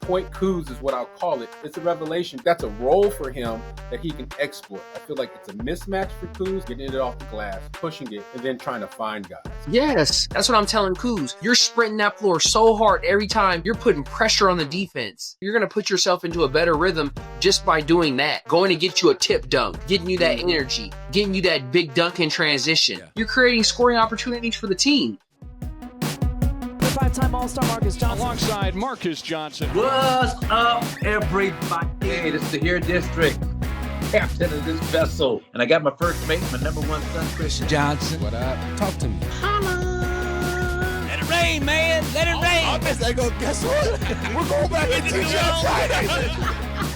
point Kuz is what I'll call it. It's a revelation. That's a role for him that he can exploit. I feel like it's a mismatch for Kuz, getting it off the glass, pushing it, and then trying to find guys. Yes, that's what I'm telling Kuz. You're sprinting that floor so hard every time. You're putting pressure on the defense. You're going to put yourself into a better rhythm just by doing that. Going to get you a tip dunk, getting you that energy, getting you that big dunk in transition. Yeah. You're creating scoring opportunities for the team. Five-time All-Star Marques Johnson. Alongside Marques Johnson. What's up, everybody? Hey, this is the Here District, captain of this vessel. And I got my first mate, my number one son, Kris Johnson. What up? Talk to me. Holla! Let it rain, man. Let it rain. I guess they go, guess what? We're going back into the on Friday.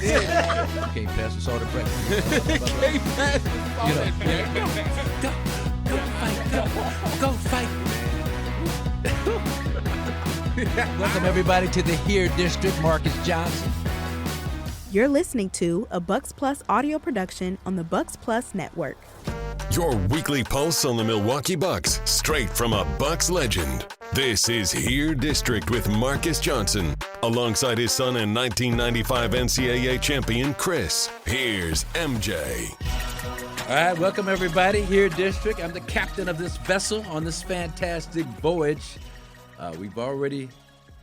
Yeah. Can't pass us all the breakfast. Can't pass us all the breakfast. Go fight. Welcome, everybody, to the Here District, Marques Johnson. You're listening to a Bucks Plus audio production on the Bucks Plus Network. Your weekly pulse on the Milwaukee Bucks, straight from a Bucks legend. This is Here District with Marques Johnson, alongside his son and 1995 NCAA champion, Kris. Here's MJ. All right, welcome, everybody. Here District. I'm the captain of this vessel on this fantastic voyage. We've already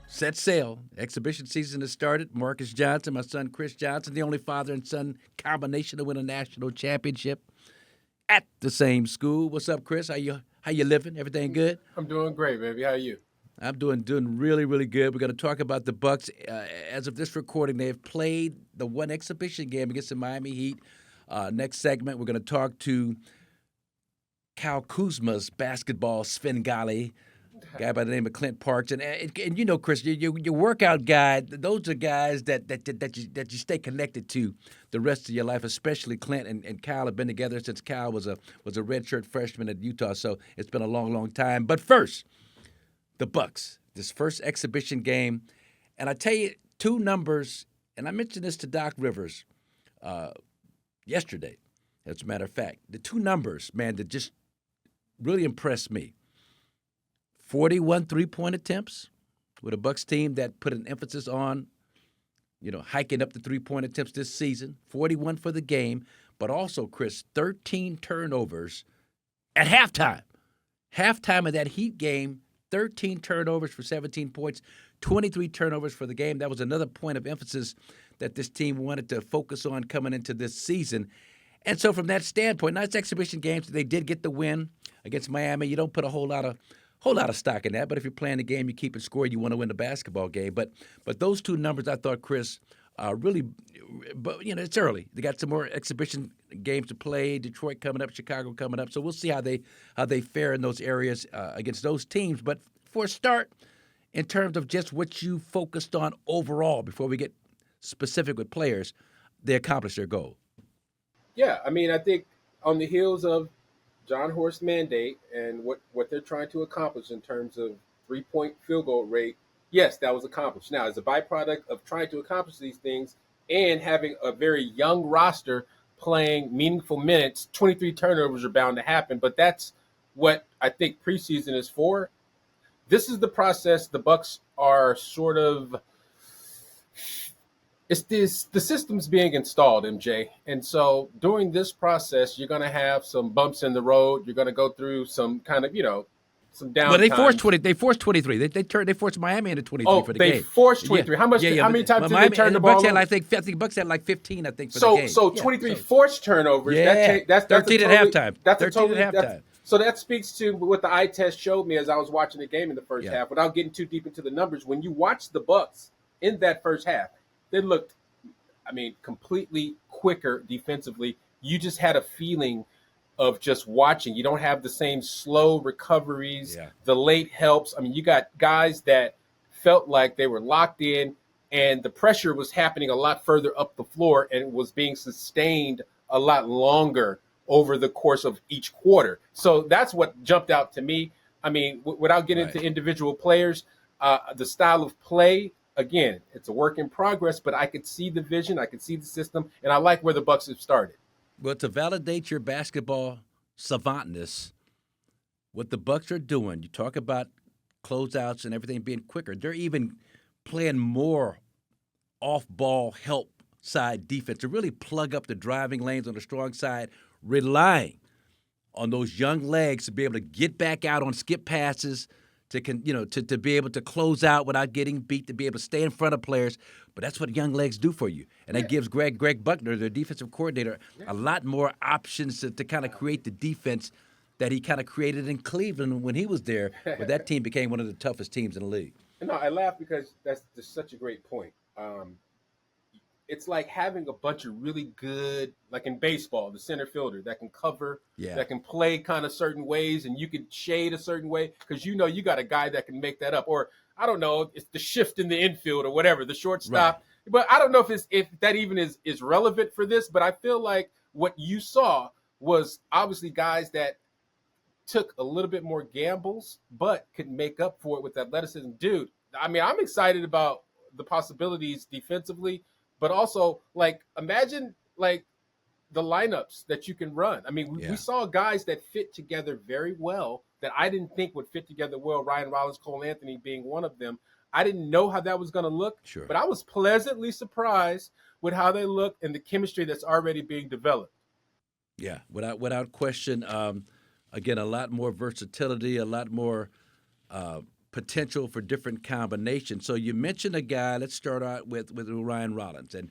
set sail. Exhibition season has started. Marques Johnson, my son Kris Johnson, the only father and son combination to win a national championship at the same school. What's up, Kris? How you living? Everything good? I'm doing great, baby. How are you? I'm doing really, really good. We're going to talk about the Bucks. As of this recording, they have played the one exhibition game against the Miami Heat. Next segment, we're going to talk to Kyle Kuzma's basketball Svengali, guy by the name of Clint Parks, and you know, Kris, your workout guy. Those are guys that you stay connected to the rest of your life. Especially Clint and Kyle have been together since Kyle was a redshirt freshman at Utah. So it's been a long time. But first, the Bucks, this first exhibition game, and I tell you two numbers, and I mentioned this to Doc Rivers yesterday. As a matter of fact, the two numbers, man, that just really impressed me. 41 three-point attempts with a Bucks team that put an emphasis on, hiking up the three-point attempts this season. 41 for the game, but also, Kris, 13 turnovers at halftime. Halftime of that Heat game, 13 turnovers for 17 points, 23 turnovers for the game. That was another point of emphasis that this team wanted to focus on coming into this season. And so from that standpoint, nice exhibition games. They did get the win against Miami. You don't put a whole lot of stock in that, but if you're playing the game, you keep it scored, you want to win the basketball game. But those two numbers, I thought, Kris, really, but it's early. They got some more exhibition games to play. Detroit coming up, Chicago coming up. So we'll see how they fare in those areas against those teams. But for a start, in terms of just what you focused on overall, before we get specific with players, they accomplished their goal. Yeah, I mean, I think on the heels of John Horst's mandate and what they're trying to accomplish in terms of three-point field goal rate, yes, that was accomplished. Now, as a byproduct of trying to accomplish these things and having a very young roster playing meaningful minutes, 23 turnovers are bound to happen, but that's what I think preseason is for. This is the process the Bucks are sort of – the system's being installed, MJ. And so during this process, you're going to have some bumps in the road. You're going to go through some kind of, some downtime. Well, they forced 23. They forced Miami into 23 for the game. They forced 23. Yeah. How many times did they turn the ball over? I think Bucks had like 15, for the game. So 23 forced turnovers. Yeah. That's 13 at halftime. That's 13 at halftime. So that speaks to what the eye test showed me as I was watching the game in the first half. Without getting too deep into the numbers, when you watch the Bucks in that first half, they looked, completely quicker defensively. You just had a feeling of just watching. You don't have the same slow recoveries, the late helps. You got guys that felt like they were locked in, and the pressure was happening a lot further up the floor, and it was being sustained a lot longer over the course of each quarter. So that's what jumped out to me. Without getting into individual players, the style of play, again, it's a work in progress, but I could see the vision, I could see the system, and I like where the Bucks have started. Well, to validate your basketball savantness, what the Bucks are doing, you talk about closeouts and everything being quicker. They're even playing more off-ball help side defense to really plug up the driving lanes on the strong side, relying on those young legs to be able to get back out on skip passes, to be able to close out without getting beat, to be able to stay in front of players. But that's what young legs do for you. And that gives Greg Buckner, their defensive coordinator, a lot more options to kind of create the defense that he kind of created in Cleveland when he was there, where that team became one of the toughest teams in the league. No, I laugh because that's just such a great point. It's like having a bunch of really good, like in baseball, the center fielder that can cover, that can play kind of certain ways, and you can shade a certain way because you got a guy that can make that up. Or I don't know, it's the shift in the infield or whatever, the shortstop. Right. But I don't know if that even is relevant for this. But I feel like what you saw was obviously guys that took a little bit more gambles, but could make up for it with athleticism. Dude, I mean, I'm excited about the possibilities defensively. But also, like, imagine, like, the lineups that you can run. I mean, we saw guys that fit together very well that I didn't think would fit together well, Ryan Rollins, Cole Anthony being one of them. I didn't know how that was going to look, but I was pleasantly surprised with how they look and the chemistry that's already being developed. Yeah, without question. Again, a lot more versatility, a lot more potential for different combinations. So you mentioned a guy. Let's start out with Ryan Rollins, and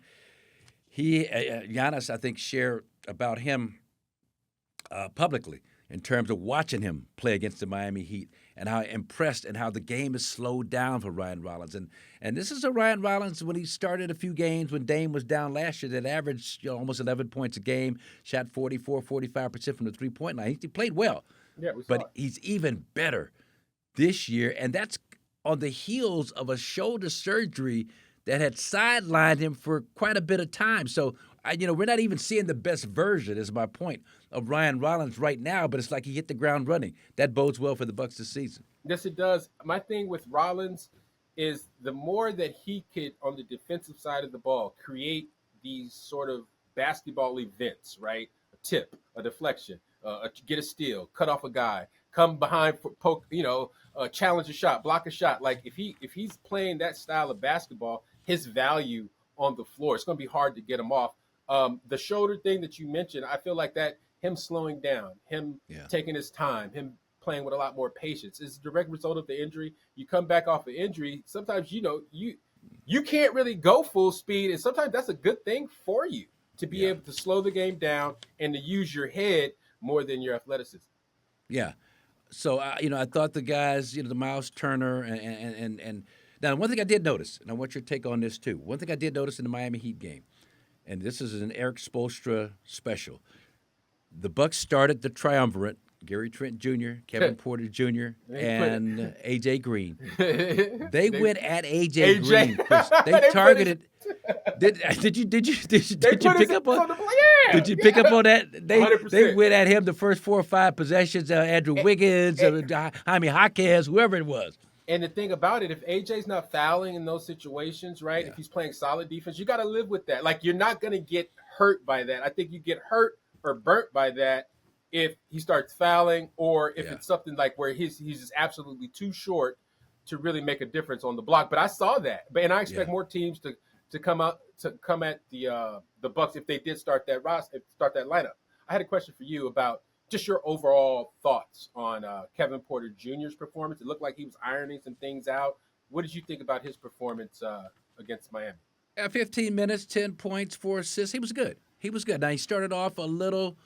Giannis, I think, shared about him publicly in terms of watching him play against the Miami Heat and how impressed and how the game is slowed down for Ryan Rollins. And this is a Ryan Rollins when he started a few games when Dame was down last year that averaged almost 11 points a game, shot 45% from the three-point line. He played well, but he's even better this year, and that's on the heels of a shoulder surgery that had sidelined him for quite a bit of time. So, we're not even seeing the best version, is my point, of Ryan Rollins right now, but it's like he hit the ground running. That bodes well for the Bucks this season. Yes, it does. My thing with Rollins is the more that he could, on the defensive side of the ball, create these sort of basketball events, right? A tip, a deflection, get a steal, cut off a guy, come behind, poke, challenge a shot, block a shot. Like if he's playing that style of basketball, his value on the floor, it's going to be hard to get him off. The shoulder thing that you mentioned, I feel like that him slowing down, him taking his time, him playing with a lot more patience is a direct result of the injury. You come back off an injury, sometimes you can't really go full speed, and sometimes that's a good thing for you to be able to slow the game down and to use your head more than your athleticism. Yeah. So, I thought the guys, the Miles Turner and now one thing I did notice, and I want your take on this too. One thing I did notice in the Miami Heat game, and this is an Eric Spoelstra special. The Bucks started the triumvirate, Gary Trent Jr., Kevin Porter Jr., and A.J. Green. They went at A.J. Green. They targeted. Did you pick up on? Did you pick up on that? They went at him the first 4 or 5 possessions. Andrew Wiggins, Jaime Jaquez, whoever it was. And the thing about it, if AJ's not fouling in those situations, right? If he's playing solid defense, you got to live with that. Like, you're not going to get hurt by that. I think you get hurt or burnt by that if he starts fouling, or if it's something like where he's just absolutely too short to really make a difference on the block. But I saw that, and I expect more teams to come at the Bucks if they did start that lineup. I had a question for you about just your overall thoughts on Kevin Porter Jr.'s performance. It looked like he was ironing some things out. What did you think about his performance against Miami? 15 minutes, 10 points, 4 assists. He was good. Now, he started off a little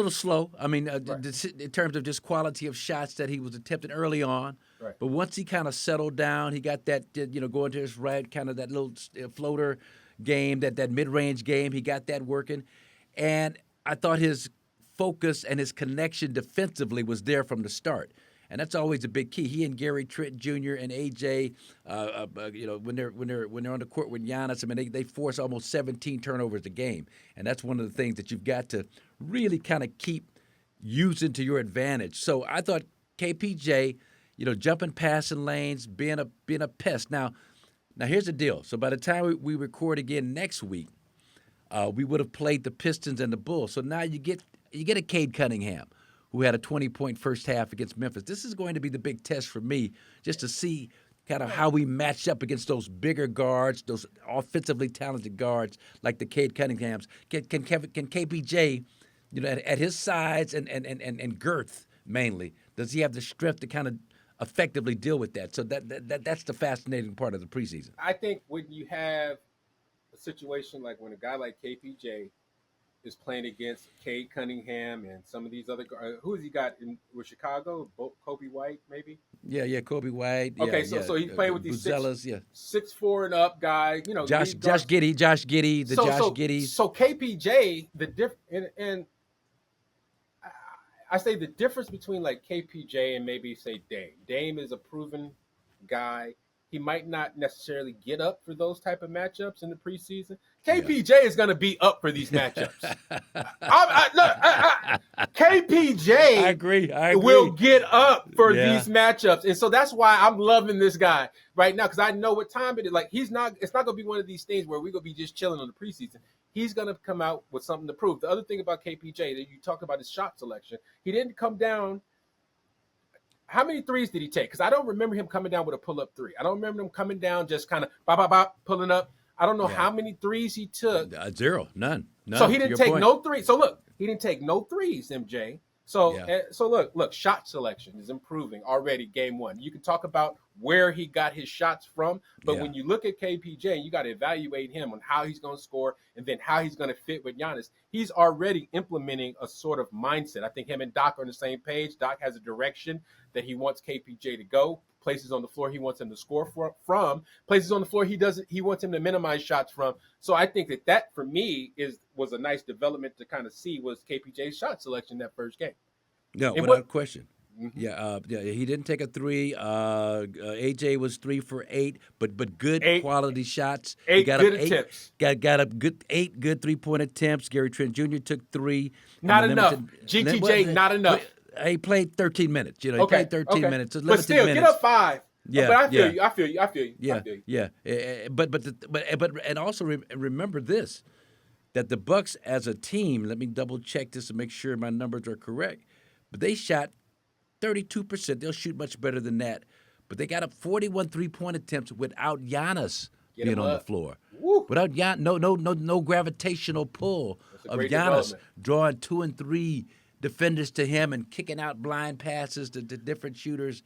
slow. I mean, in terms of just quality of shots that he was attempting early on. Right. But once he kind of settled down, he got that, going to his right, kind of that little floater game, that mid-range game. He got that working. And I thought his focus and his connection defensively was there from the start. And that's always a big key. He and Gary Trent Jr. and AJ, when they're on the court with Giannis, I mean, they force almost 17 turnovers a game, and that's one of the things that you've got to really kind of keep using to your advantage. So I thought KPJ, jumping passing lanes, being a pest. Now here's the deal. So by the time we record again next week, we would have played the Pistons and the Bulls. So now you get a Cade Cunningham, who had a 20-point first half against Memphis. This is going to be the big test for me, just to see kind of how we match up against those bigger guards, those offensively talented guards like the Cade Cunninghams. Can KPJ, at his size and girth mainly, does he have the strength to kind of effectively deal with that? So that's the fascinating part of the preseason. I think when you have a situation like when a guy like KPJ is playing against Cade Cunningham and some of these other guys. Who has he got with Chicago? Kobe White, maybe? Yeah, Kobe White. Okay, so he's playing with these Buzelas, 6'4" and up guys. Josh Giddey, Josh Giddey. So KPJ, and I say the difference between like KPJ and maybe say Dame. Dame is a proven guy. He might not necessarily get up for those type of matchups in the preseason. KPJ is going to be up for these matchups. KPJ I agree. will get up for these matchups. And so that's why I'm loving this guy right now, because I know what time it is. Like, it's not going to be one of these things where we're going to be just chilling on the preseason. He's going to come out with something to prove. The other thing about KPJ that you talk about his shot selection, he didn't come down. How many threes did he take? Because I don't remember him coming down with a pull-up three. I don't remember him coming down just kind of pulling up. I don't know how many threes he took. Zero. None. So he didn't take no threes. So look, he didn't take no threes, MJ. So look, shot selection is improving already game one. You can talk about where he got his shots from, but when you look at KPJ, you got to evaluate him on how he's going to score and then how he's going to fit with Giannis. He's already implementing a sort of mindset. I think him and Doc are on the same page. Doc has a direction that he wants KPJ to go. Places on the floor he wants him to score from. Places on the floor he wants him to minimize shots from. So I think that for me was a nice development to kind of see was KPJ's shot selection that first game. No, without question. Mm-hmm. He didn't take a three. AJ was 3 for 8, but good quality shots. 8 good attempts. Got up good 8 good 3-point attempts. Gary Trent Jr. took 3. Not enough. GTJ not enough. He played 13 minutes. He played 13 minutes. But still, get up 5. Yeah, but I feel you. Yeah. But and also remember this, that the Bucks as a team. Let me double check this to make sure my numbers are correct. But they shot 32%. They'll shoot much better than that. But they got up 41 3-point attempts without Giannis being on the floor. Woo. Without no gravitational pull of Giannis drawing 2 and 3 defenders to him and kicking out blind passes to different shooters.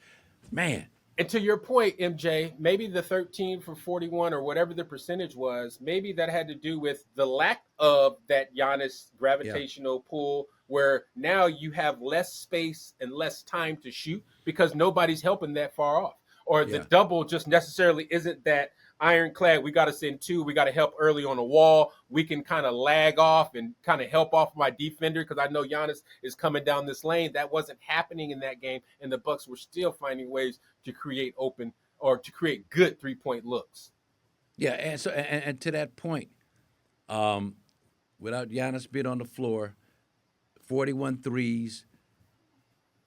Man. And to your point, MJ, maybe the 13 for 41 or whatever the percentage was, maybe that had to do with the lack of that Giannis gravitational pull, where now you have less space and less time to shoot because nobody's helping that far off. Or the double just necessarily isn't that ironclad. We got to send 2. We got to help early on the wall. We can kind of lag off and kind of help off my defender because I know Giannis is coming down this lane. That wasn't happening in that game, and the Bucks were still finding ways to create open or to create good 3-point looks. Yeah, and so and to that point, without Giannis being on the floor, 41 threes,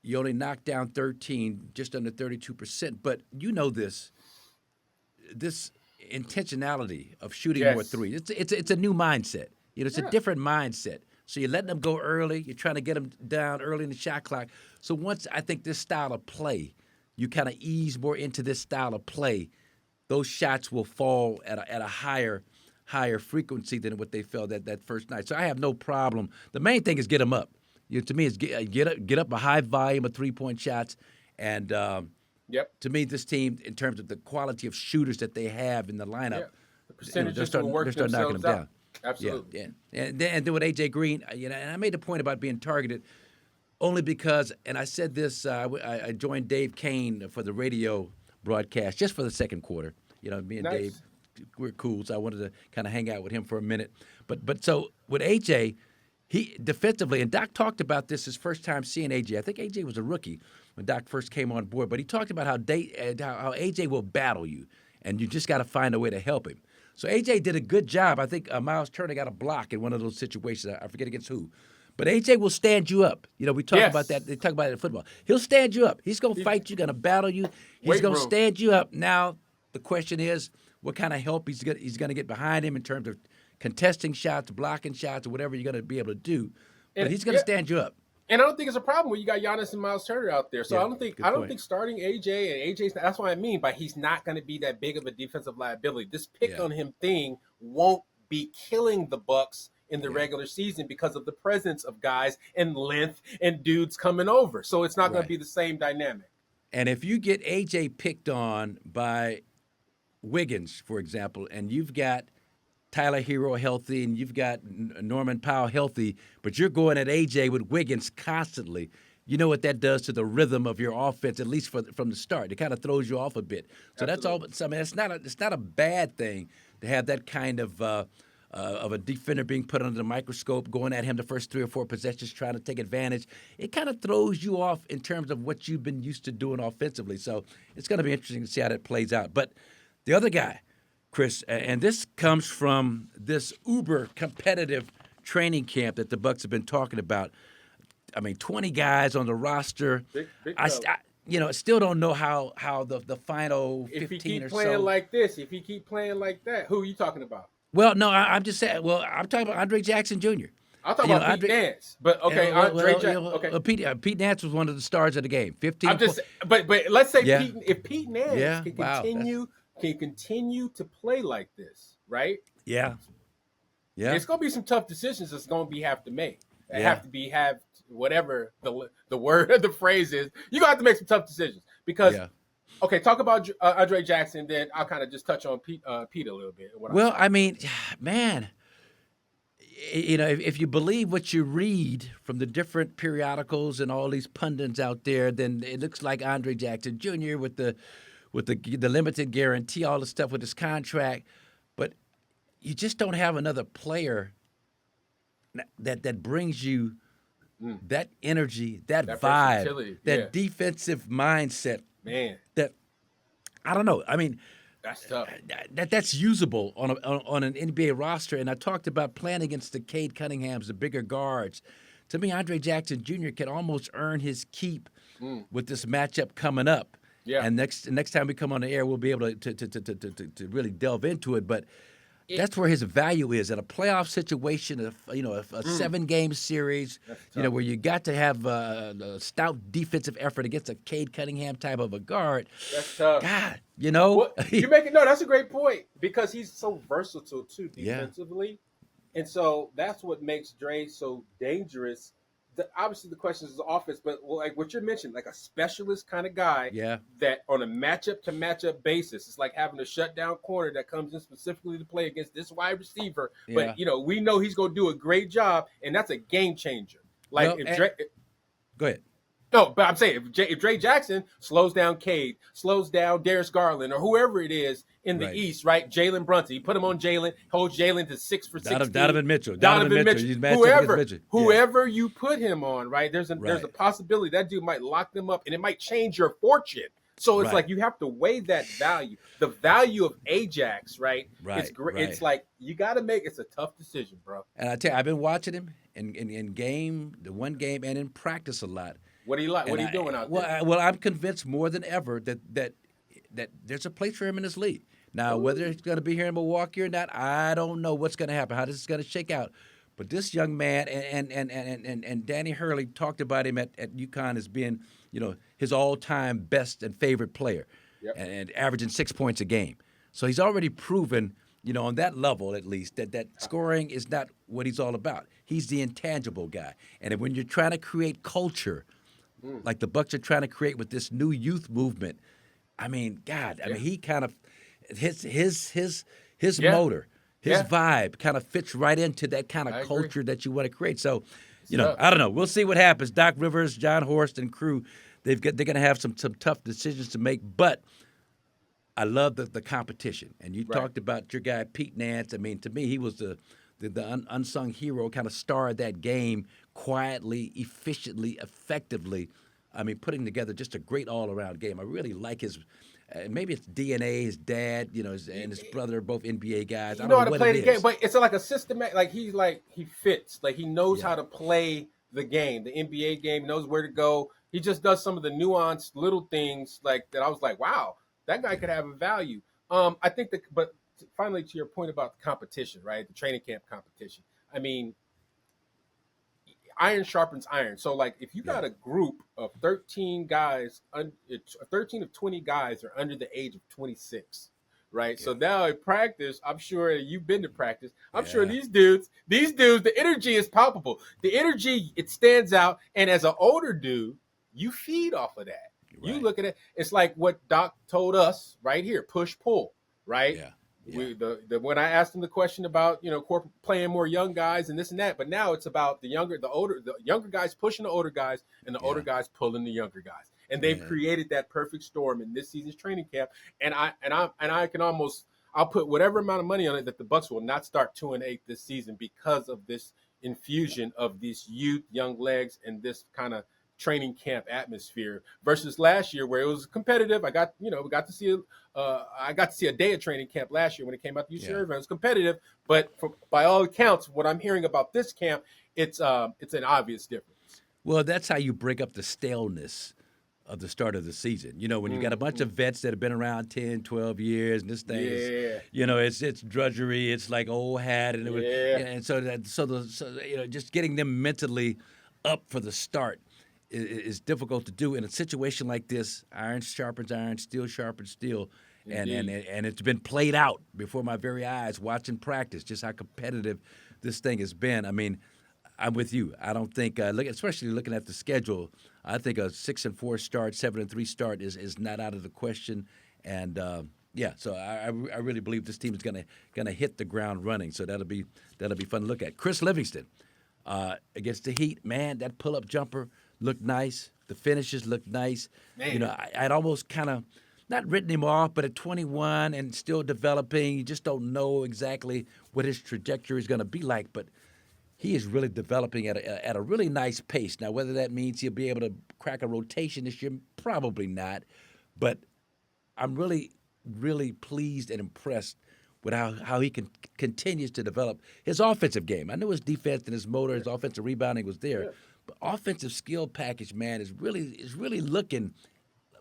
you only knocked down 13, just under 32%. But you know this intentionality of shooting more threes. It's a new mindset. It's a different mindset. So you're letting them go early. You're trying to get them down early in the shot clock. So once I think this style of play, you kind of ease more into this style of play, those shots will fall at a higher frequency than what they fell that first night. So I have no problem. The main thing is get them up. To me, is get up a high volume of 3-point shots. And to me, this team, in terms of the quality of shooters that they have in the lineup, the percentages will work they're knocking them down. Absolutely. Yeah. And then with AJ Green, and I made the point about being targeted only because, and I said this, I joined Dave Kane for the radio broadcast just for the second quarter. Me and Dave, we're cool, so I wanted to kind of hang out with him for a minute. But so with AJ, he defensively, and Doc talked about this his first time seeing AJ. I think AJ was a rookie when Doc first came on board, but he talked about how AJ will battle you, and you just got to find a way to help him. So AJ did a good job. I think Miles Turner got a block in one of those situations. I forget against who. But AJ will stand you up. We talk about that. They talk about it in football. He'll stand you up. He's going to fight you, going to battle you. He's going to stand you up. Now, the question is, what kind of help he's going to get behind him in terms of contesting shots, blocking shots, or whatever you're going to be able to do. But he's going to stand you up. And I don't think it's a problem when you got Giannis and Miles Turner out there. So Yeah, I don't good think point. starting AJ and AJ's that's what I mean by he's not going to be that big of a defensive liability. This pick on him thing won't be killing the Bucks in the regular season because of the presence of guys and length and dudes coming over. So it's not going to be the same dynamic. And if you get AJ picked on by Wiggins, for example, and you've got Tyler Hero healthy and you've got Norman Powell healthy, but you're going at AJ with Wiggins constantly, you know what that does to the rhythm of your offense, at least from the start. It kind of throws you off a bit. So that's all. So, I mean, it's not a bad thing to have that kind of a defender being put under the microscope, going at him the first 3 or 4 possessions, trying to take advantage. It kind of throws you off in terms of what you've been used to doing offensively. So it's going to be interesting to see how that plays out. But the other guy, Chris, and this comes from this uber competitive training camp that the Bucks have been talking about. I mean, 20 guys on the roster. Big I still don't know how the final 15 or so. If he keep playing like this, if he keep playing like that, who are you talking about? Well, no, I'm just saying. Well, I'm talking about Andre Jackson Jr. I'm talking about Pete Nance, but okay, Andre Jackson. Okay, Pete Nance was one of the stars of the game. 15. I'm just, but let's say if Pete Nance can continue to play like this, right? Yeah. It's going to be some tough decisions that's going to have to make. Have whatever the word or the phrase is. You're going to have to make some tough decisions because. Yeah. Okay, talk about Andre Jackson, then I'll kind of just touch on Pete a little bit. I mean, man, if you believe what you read from the different periodicals and all these pundits out there, then it looks like Andre Jackson Jr. with the limited guarantee, all the stuff with his contract, but you just don't have another player that brings you that energy, that vibe, that defensive mindset. Man, that I don't know. I mean, that's tough. That's usable on an NBA roster. And I talked about playing against the Cade Cunninghams, the bigger guards. To me, Andre Jackson Jr. can almost earn his keep with this matchup coming up. Yeah. And next time we come on the air, we'll be able to really delve into it. But that's where his value is in a playoff situation, a 7-game series, where you got to have a stout defensive effort against a Cade Cunningham type of a guard. That's tough. God, that's a great point because he's so versatile too defensively, and so that's what makes Dre so dangerous. Obviously, the question is the offense, but like what you mentioned, like a specialist kind of guy that on a matchup-to-matchup basis, it's like having a shutdown corner that comes in specifically to play against this wide receiver. But, we know he's going to do a great job, and that's a game changer. Like go ahead. No, but I'm saying if Dre Jackson slows down Cade, slows down Darius Garland, or whoever it is in the East, right? Jalen Brunson, you put him on Jalen, holds Jalen to 6 for 16. Donovan Mitchell. Whoever you put him on, right? There's a possibility that dude might lock them up, and it might change your fortune. So it's like you have to weigh that value, the value of Ajax, right? It's great. It's like you got to make. It's a tough decision, bro. And I tell you, I've been watching him in the one game, and in practice a lot. What do you like? What are you doing out there? Well, I'm convinced more than ever that there's a place for him in this league. Now, whether he's going to be here in Milwaukee or not, I don't know what's going to happen, how this is going to shake out. But this young man, and Danny Hurley talked about him at UConn as being, his all-time best and favorite player, and averaging 6 points a game. So he's already proven, on that level at least, that scoring is not what he's all about. He's the intangible guy. And when you're trying to create culture, like the Bucks are trying to create with this new youth movement, I mean, God, I mean, he kind of his motor, his vibe kind of fits right into that kind of culture that you want to create. So, I don't know. We'll see what happens. Doc Rivers, John Horst, and crew, they're going to have some tough decisions to make. But I love the competition. And you talked about your guy Pete Nance. I mean, to me, he was the unsung hero, kind of star of that game, quietly, efficiently, effectively. I mean, putting together just a great all-around game. I really like his maybe it's DNA, his dad, and his brother, both NBA guys. You know how to play the game, but it's like a systematic. Like he fits. Like he knows how to play the game, the NBA game. Knows where to go. He just does some of the nuanced little things like that. I was like, wow, that guy could have a value. I think but finally, to your point about the competition, right? The training camp competition. I mean, iron sharpens iron. So like if you got a group of 13 guys, 13 of 20 guys are under the age of 26. Right. Yeah. So now in practice, I'm sure you've been to practice. I'm sure these dudes, the energy is palpable. The energy, it stands out. And as an older dude, you feed off of that. Right. You look at it. It's like what Doc told us right here, push, pull, right? Yeah. Yeah. When I asked him the question about, playing more young guys and this and that, but now it's about the younger guys pushing the older guys and the older guys pulling the younger guys. And they've created that perfect storm in this season's training camp. And I'll put whatever amount of money on it that the Bucks will not start 2-8 this season because of this infusion of these youth, young legs, and this kind of training camp atmosphere versus last year where it was competitive. We got to see a day of training camp last year when it came out to UC Irvine. It was competitive, but by all accounts, what I'm hearing about this camp, it's an obvious difference. Well, that's how you break up the staleness of the start of the season. When you got a bunch of vets that have been around 10, 12 years, and this thing is, it's drudgery. It's like old hat, and just getting them mentally up for the start is difficult to do in a situation like this. Iron sharpens iron, steel sharpens steel, and it's been played out before my very eyes watching practice. Just how competitive this thing has been. I mean, I'm with you. I don't think, especially looking at the schedule, I think a 6-4 start, 7-3 start is not out of the question. And so I really believe this team is gonna hit the ground running. So that'll be fun to look at. Chris Livingston against the Heat, man, that pull-up jumper looked nice. The finishes looked nice. Man. I'd almost kind of not written him off, but at 21 and still developing, you just don't know exactly what his trajectory is going to be like. But he is really developing at a really nice pace. Now, whether that means he'll be able to crack a rotation this year, probably not. But I'm really, really pleased and impressed with how he continues to develop his offensive game. I know his defense and his motor, his offensive rebounding was there. Yeah. But offensive skill package, man, is really looking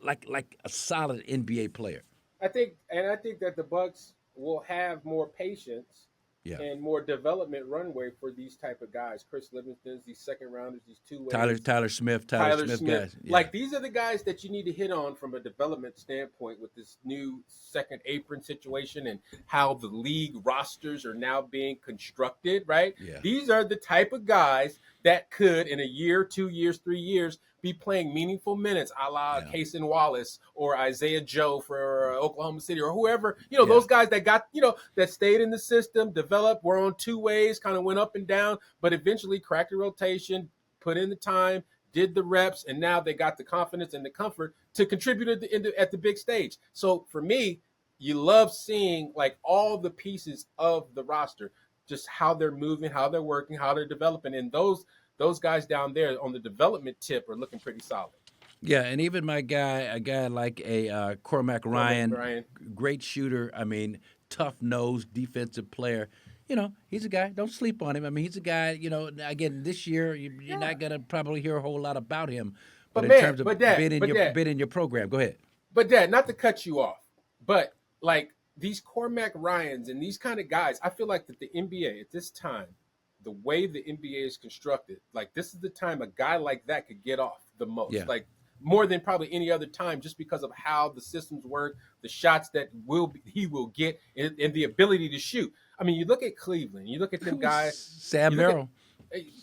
like a solid NBA player. I think that the Bucks will have more patience and more development runway for these type of guys. Chris Livingston, these second rounders, these two-way. Tyler Smith guys. Yeah. Like, these are the guys that you need to hit on from a development standpoint with this new second apron situation and how the league rosters are now being constructed, right? Yeah. These are the type of guys that could, in a year, 2 years, 3 years, be playing meaningful minutes, a la Cason Wallace or Isaiah Joe for Oklahoma City or whoever. Those guys that got, that stayed in the system, developed, were on two ways, kind of went up and down, but eventually cracked the rotation, put in the time, did the reps, and now they got the confidence and the comfort to contribute at the big stage. So for me, you love seeing like all the pieces of the roster, just how they're moving, how they're working, how they're developing, and those guys down there on the development tip are looking pretty solid. Yeah, and even a guy like a Cormac Ryan, great shooter. I mean, tough-nosed defensive player. He's a guy. Don't sleep on him. I mean, he's a guy. Again, this year you're not gonna probably hear a whole lot about him. But in terms of being in your program, go ahead. But Dad, not to cut you off, but like these Cormac Ryans and these kind of guys, I feel like that the NBA at this time, the way the NBA is constructed, like this is the time a guy like that could get off the most. Yeah. Like more than probably any other time, just because of how the systems work, the shots that he will get, and the ability to shoot. I mean, you look at Cleveland, you look at them guys. Sam Merrill.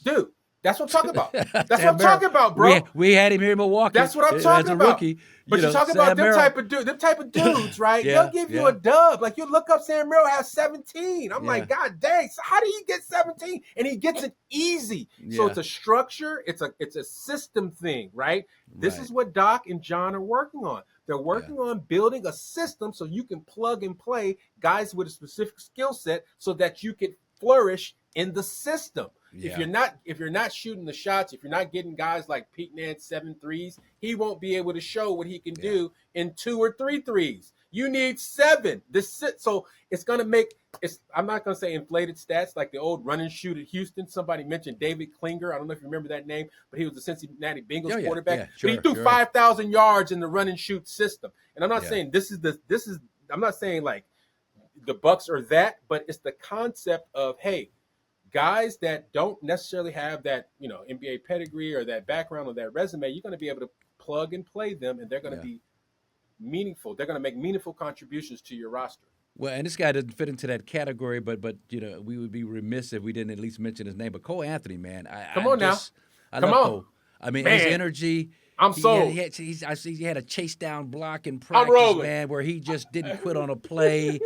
Dude, that's what I'm talking about. That's what I'm talking about, bro. We had him here in Milwaukee. That's what I'm talking about. As a rookie. But you're talking about them type of dudes, right? They'll give you a dub. Like, you look up, Sam Merrill has 17. I'm like, God dang, so how do you get 17? And he gets it easy. Yeah. So it's a structure. It's a system thing, right? This is what Doc and John are working on. They're working on building a system so you can plug and play guys with a specific skill set so that you can flourish in the system. Yeah. If you're not shooting the shots, if you're not getting guys like Pete Nance 7 threes, he won't be able to show what he can do in 2 or 3 threes. You need 7. So it's gonna make I'm not gonna say inflated stats like the old run and shoot at Houston. Somebody mentioned David Klinger. I don't know if you remember that name, but he was the Cincinnati Bengals quarterback. Yeah, sure, but he threw 5,000 yards in the run and shoot system. And I'm not saying I'm not saying like the Bucks are that, but it's the concept of, hey, guys that don't necessarily have that, NBA pedigree or that background or that resume, you're going to be able to plug and play them, and they're going to be meaningful. They're going to make meaningful contributions to your roster. Well, and this guy doesn't fit into that category, but we would be remiss if we didn't at least mention his name. But Cole Anthony, man, I love Cole. I mean, his energy. I'm sold. He had a chase down block in practice, man, where he just didn't quit on a play.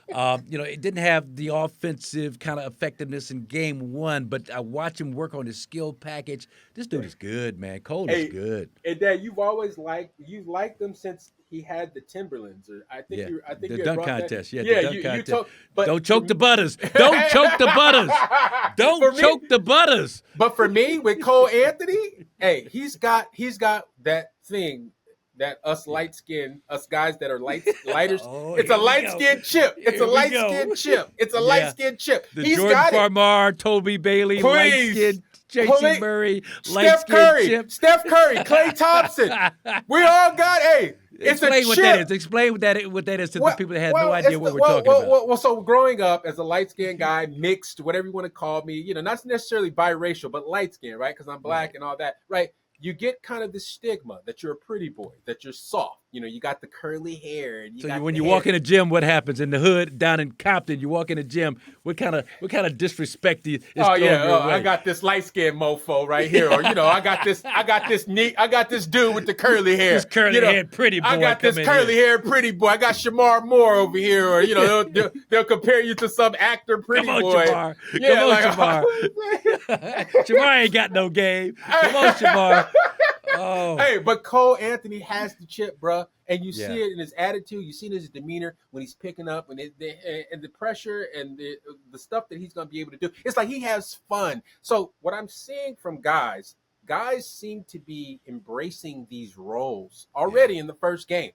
It didn't have the offensive kind of effectiveness in game one, but I watch him work on his skill package. This dude is good, man. Cole is good. And Dad, you've liked him since he had the Timberlands, or I think the dunk contest. The dunk contest. Don't choke the butters. Don't choke the butters. Don't choke the butters. But for me, with Cole Anthony, he's got that thing that us guys that are lighter. It's a light skin chip. It's a light skin chip. It's a light skin chip. The Jordan Farmar, Toby Bailey, light skin. J.C. Murray, Steph Curry, Klay Thompson. We all got it's Explain a what chip. that is. Explain what that is to the people that have no idea what we're talking about. Well, so growing up as a light-skinned guy, mixed, whatever you want to call me, not necessarily biracial, but light-skinned, right? Because I'm black and all that, right? You get kind of this stigma that you're a pretty boy, that you're soft. You got the curly hair. And when you walk in a gym, what happens in the hood down in Compton? You walk in a gym. What kind of disrespect is going your way? I got this light skinned mofo right here, or I got this dude with the curly hair. This curly haired pretty boy. I got this curly haired pretty boy. I got Shamar Moore over here, or they'll compare you to some actor pretty boy. Shamar. Shamar. Shamar ain't got no game. Come on, Shamar. Oh. Hey, but Cole Anthony has the chip, bruh. And you see it in his attitude. You see it in his demeanor when he's picking up and the pressure and the stuff that he's going to be able to do. It's like he has fun. So what I'm seeing from guys seem to be embracing these roles already in the first game.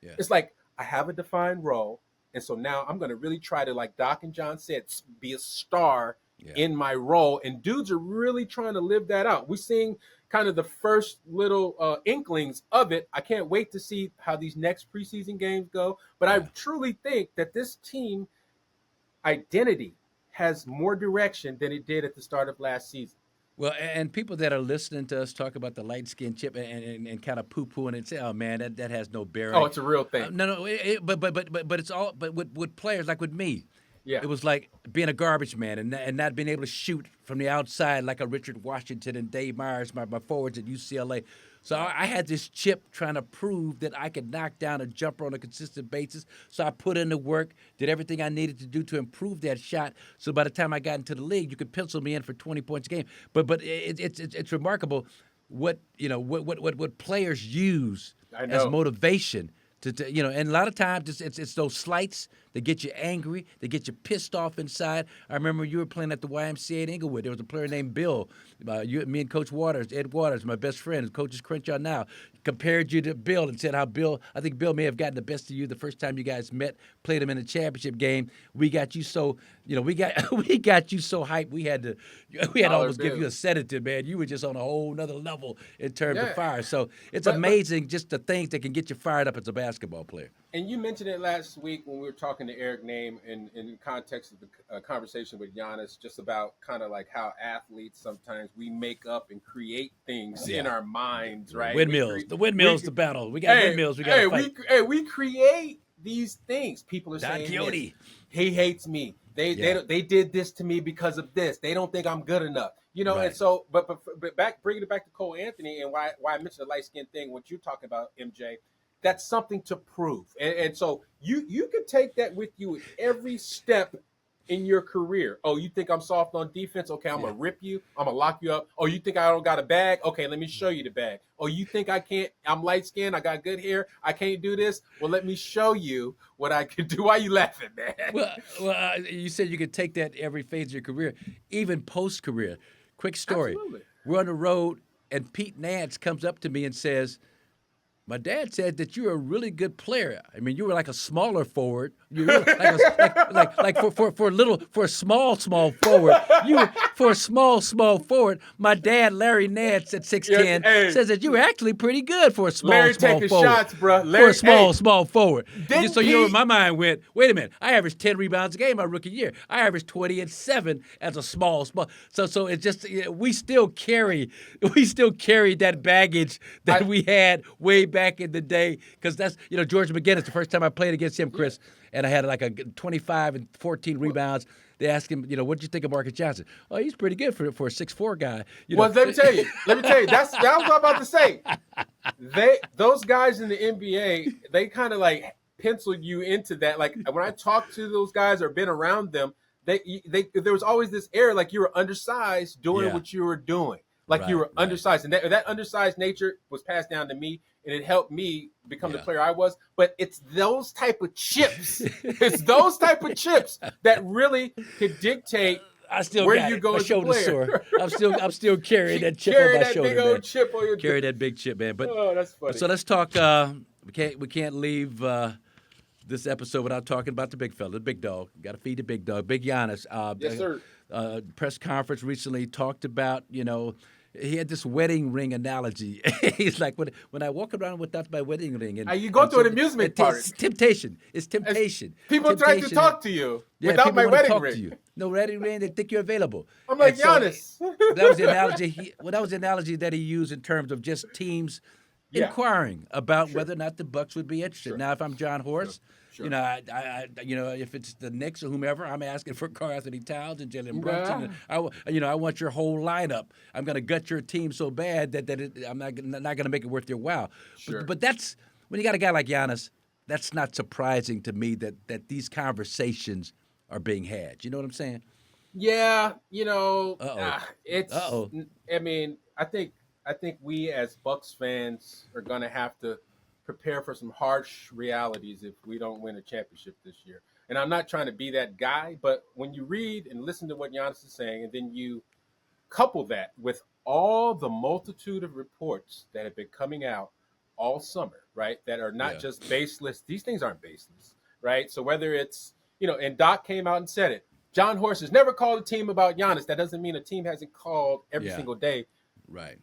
It's like I have a defined role. And so now I'm going to really try to, like Doc and John said, be a star in my role. And dudes are really trying to live that out. We're seeing kind of the first little inklings of it. I can't wait to see how these next preseason games go. But I truly think that this team identity has more direction than it did at the start of last season. Well, and people that are listening to us talk about the light skin chip and kind of poo-pooing and say, "Oh man, that has no bearing." Oh, it's a real thing. But it's all. But with players like with me, it was like being a garbage man and not being able to shoot from the outside like a Richard Washington and Dave Myers, my forwards at UCLA. So I had this chip trying to prove that I could knock down a jumper on a consistent basis. So I put in the work, did everything I needed to do to improve that shot. So by the time I got into the league, you could pencil me in for 20 points a game. But it's remarkable what players use as motivation. And a lot of times it's those slights that get you angry, that get you pissed off inside. I remember you were playing at the YMCA in Inglewood. There was a player named Bill. Me and Coach Ed Waters, my best friend, Coach is Crenshaw now, compared you to Bill and said how I think Bill may have gotten the best of you the first time you guys met, played him in a championship game. We got you so, we got you so hyped. We had to almost give you a sedative, man. You were just on a whole nother level in terms of fire. So it's amazing just the things that can get you fired up as a basketball player. And you mentioned it last week when we were talking to Eric Name in context of the conversation with Giannis, just about kind of like how athletes sometimes we make up and create things in our minds, right? Windmills. The windmills, the battle. We got windmills. We got to fight. We create these things. People are saying this. He hates me. They did this to me because of this. They don't think I'm good enough. Right. And so, but bringing it back to Cole Anthony and why I mentioned the light skin thing, what you're talking about, MJ. That's something to prove. And so you can take that with you at every step in your career. Oh, you think I'm soft on defense? Okay, I'm going to rip you. I'm going to lock you up. Oh, you think I don't got a bag? Okay, let me show you the bag. Oh, you think I can't? I'm light-skinned. I got good hair. I can't do this? Well, let me show you what I can do. Why are you laughing, man? Well, you said you could take that every phase of your career, even post-career. Quick story. Absolutely. We're on the road, and Pete Nance comes up to me and says, My dad said that you were a really good player. I mean, you were like a smaller forward. You were like for a small forward. For a small forward. My dad, Larry Nance at 6'10", says that you were actually pretty good for a small Larry small taking forward. shots, bro. For a small forward. So you know where my mind went. Wait a minute. I averaged 10 rebounds a game my rookie year. I averaged 20 and 7 as a small. So it's just we still carry that baggage that we had way back in the day, because that's George McGinnis. The first time I played against him, Chris, and I had like a 25 and 14 rebounds. They asked him, what did you think of Marques Johnson? Oh, he's pretty good for a 6'4" guy. Well, let me tell you. That was what I'm about to say. Those guys in the NBA, they kind of like pencil you into that. Like when I talk to those guys or been around them, there was always this air like you were undersized doing what you were doing. Like you were undersized. And that undersized nature was passed down to me, and it helped me become the player I was. But it's those type of chips. It's those type of chips that really could dictate where you go as a player. Sore. I'm still carrying that chip on my shoulder. Carry that big old chip on your Carry that big chip, man. But that's funny. So let's talk. We can't leave this episode without talking about the big fella, the big dog. Got to feed the big dog, Big Giannis. Yes, sir. Press conference recently talked about, he had this wedding ring analogy. He's like, when I walk around without my wedding ring. And you go to an amusement park. It's temptation. It's temptation. People try to talk to you without my wedding ring. To you. No wedding ring, they think you're available. I'm like, Giannis. That was the analogy. That was the analogy that he used in terms of just teams inquiring about whether or not the Bucks would be interested. Now, if I'm John Horst, Sure. I if it's the Knicks or whomever, I'm asking for Karl Anthony Towns and Jalen Brunson. And I want your whole lineup. I'm going to gut your team so bad that I'm not going to make it worth your while. Sure. But that's when you got a guy like Giannis. That's not surprising to me that these conversations are being had. You know what I'm saying? Yeah, it's. I mean, I think we as Bucks fans are going to have to prepare for some harsh realities if we don't win a championship this year. And I'm not trying to be that guy, but when you read and listen to what Giannis is saying, and then you couple that with all the multitude of reports that have been coming out all summer, right, that are not just baseless. These things aren't baseless, right? So whether it's, and Doc came out and said it, John Horst has never called a team about Giannis. That doesn't mean a team hasn't called every single day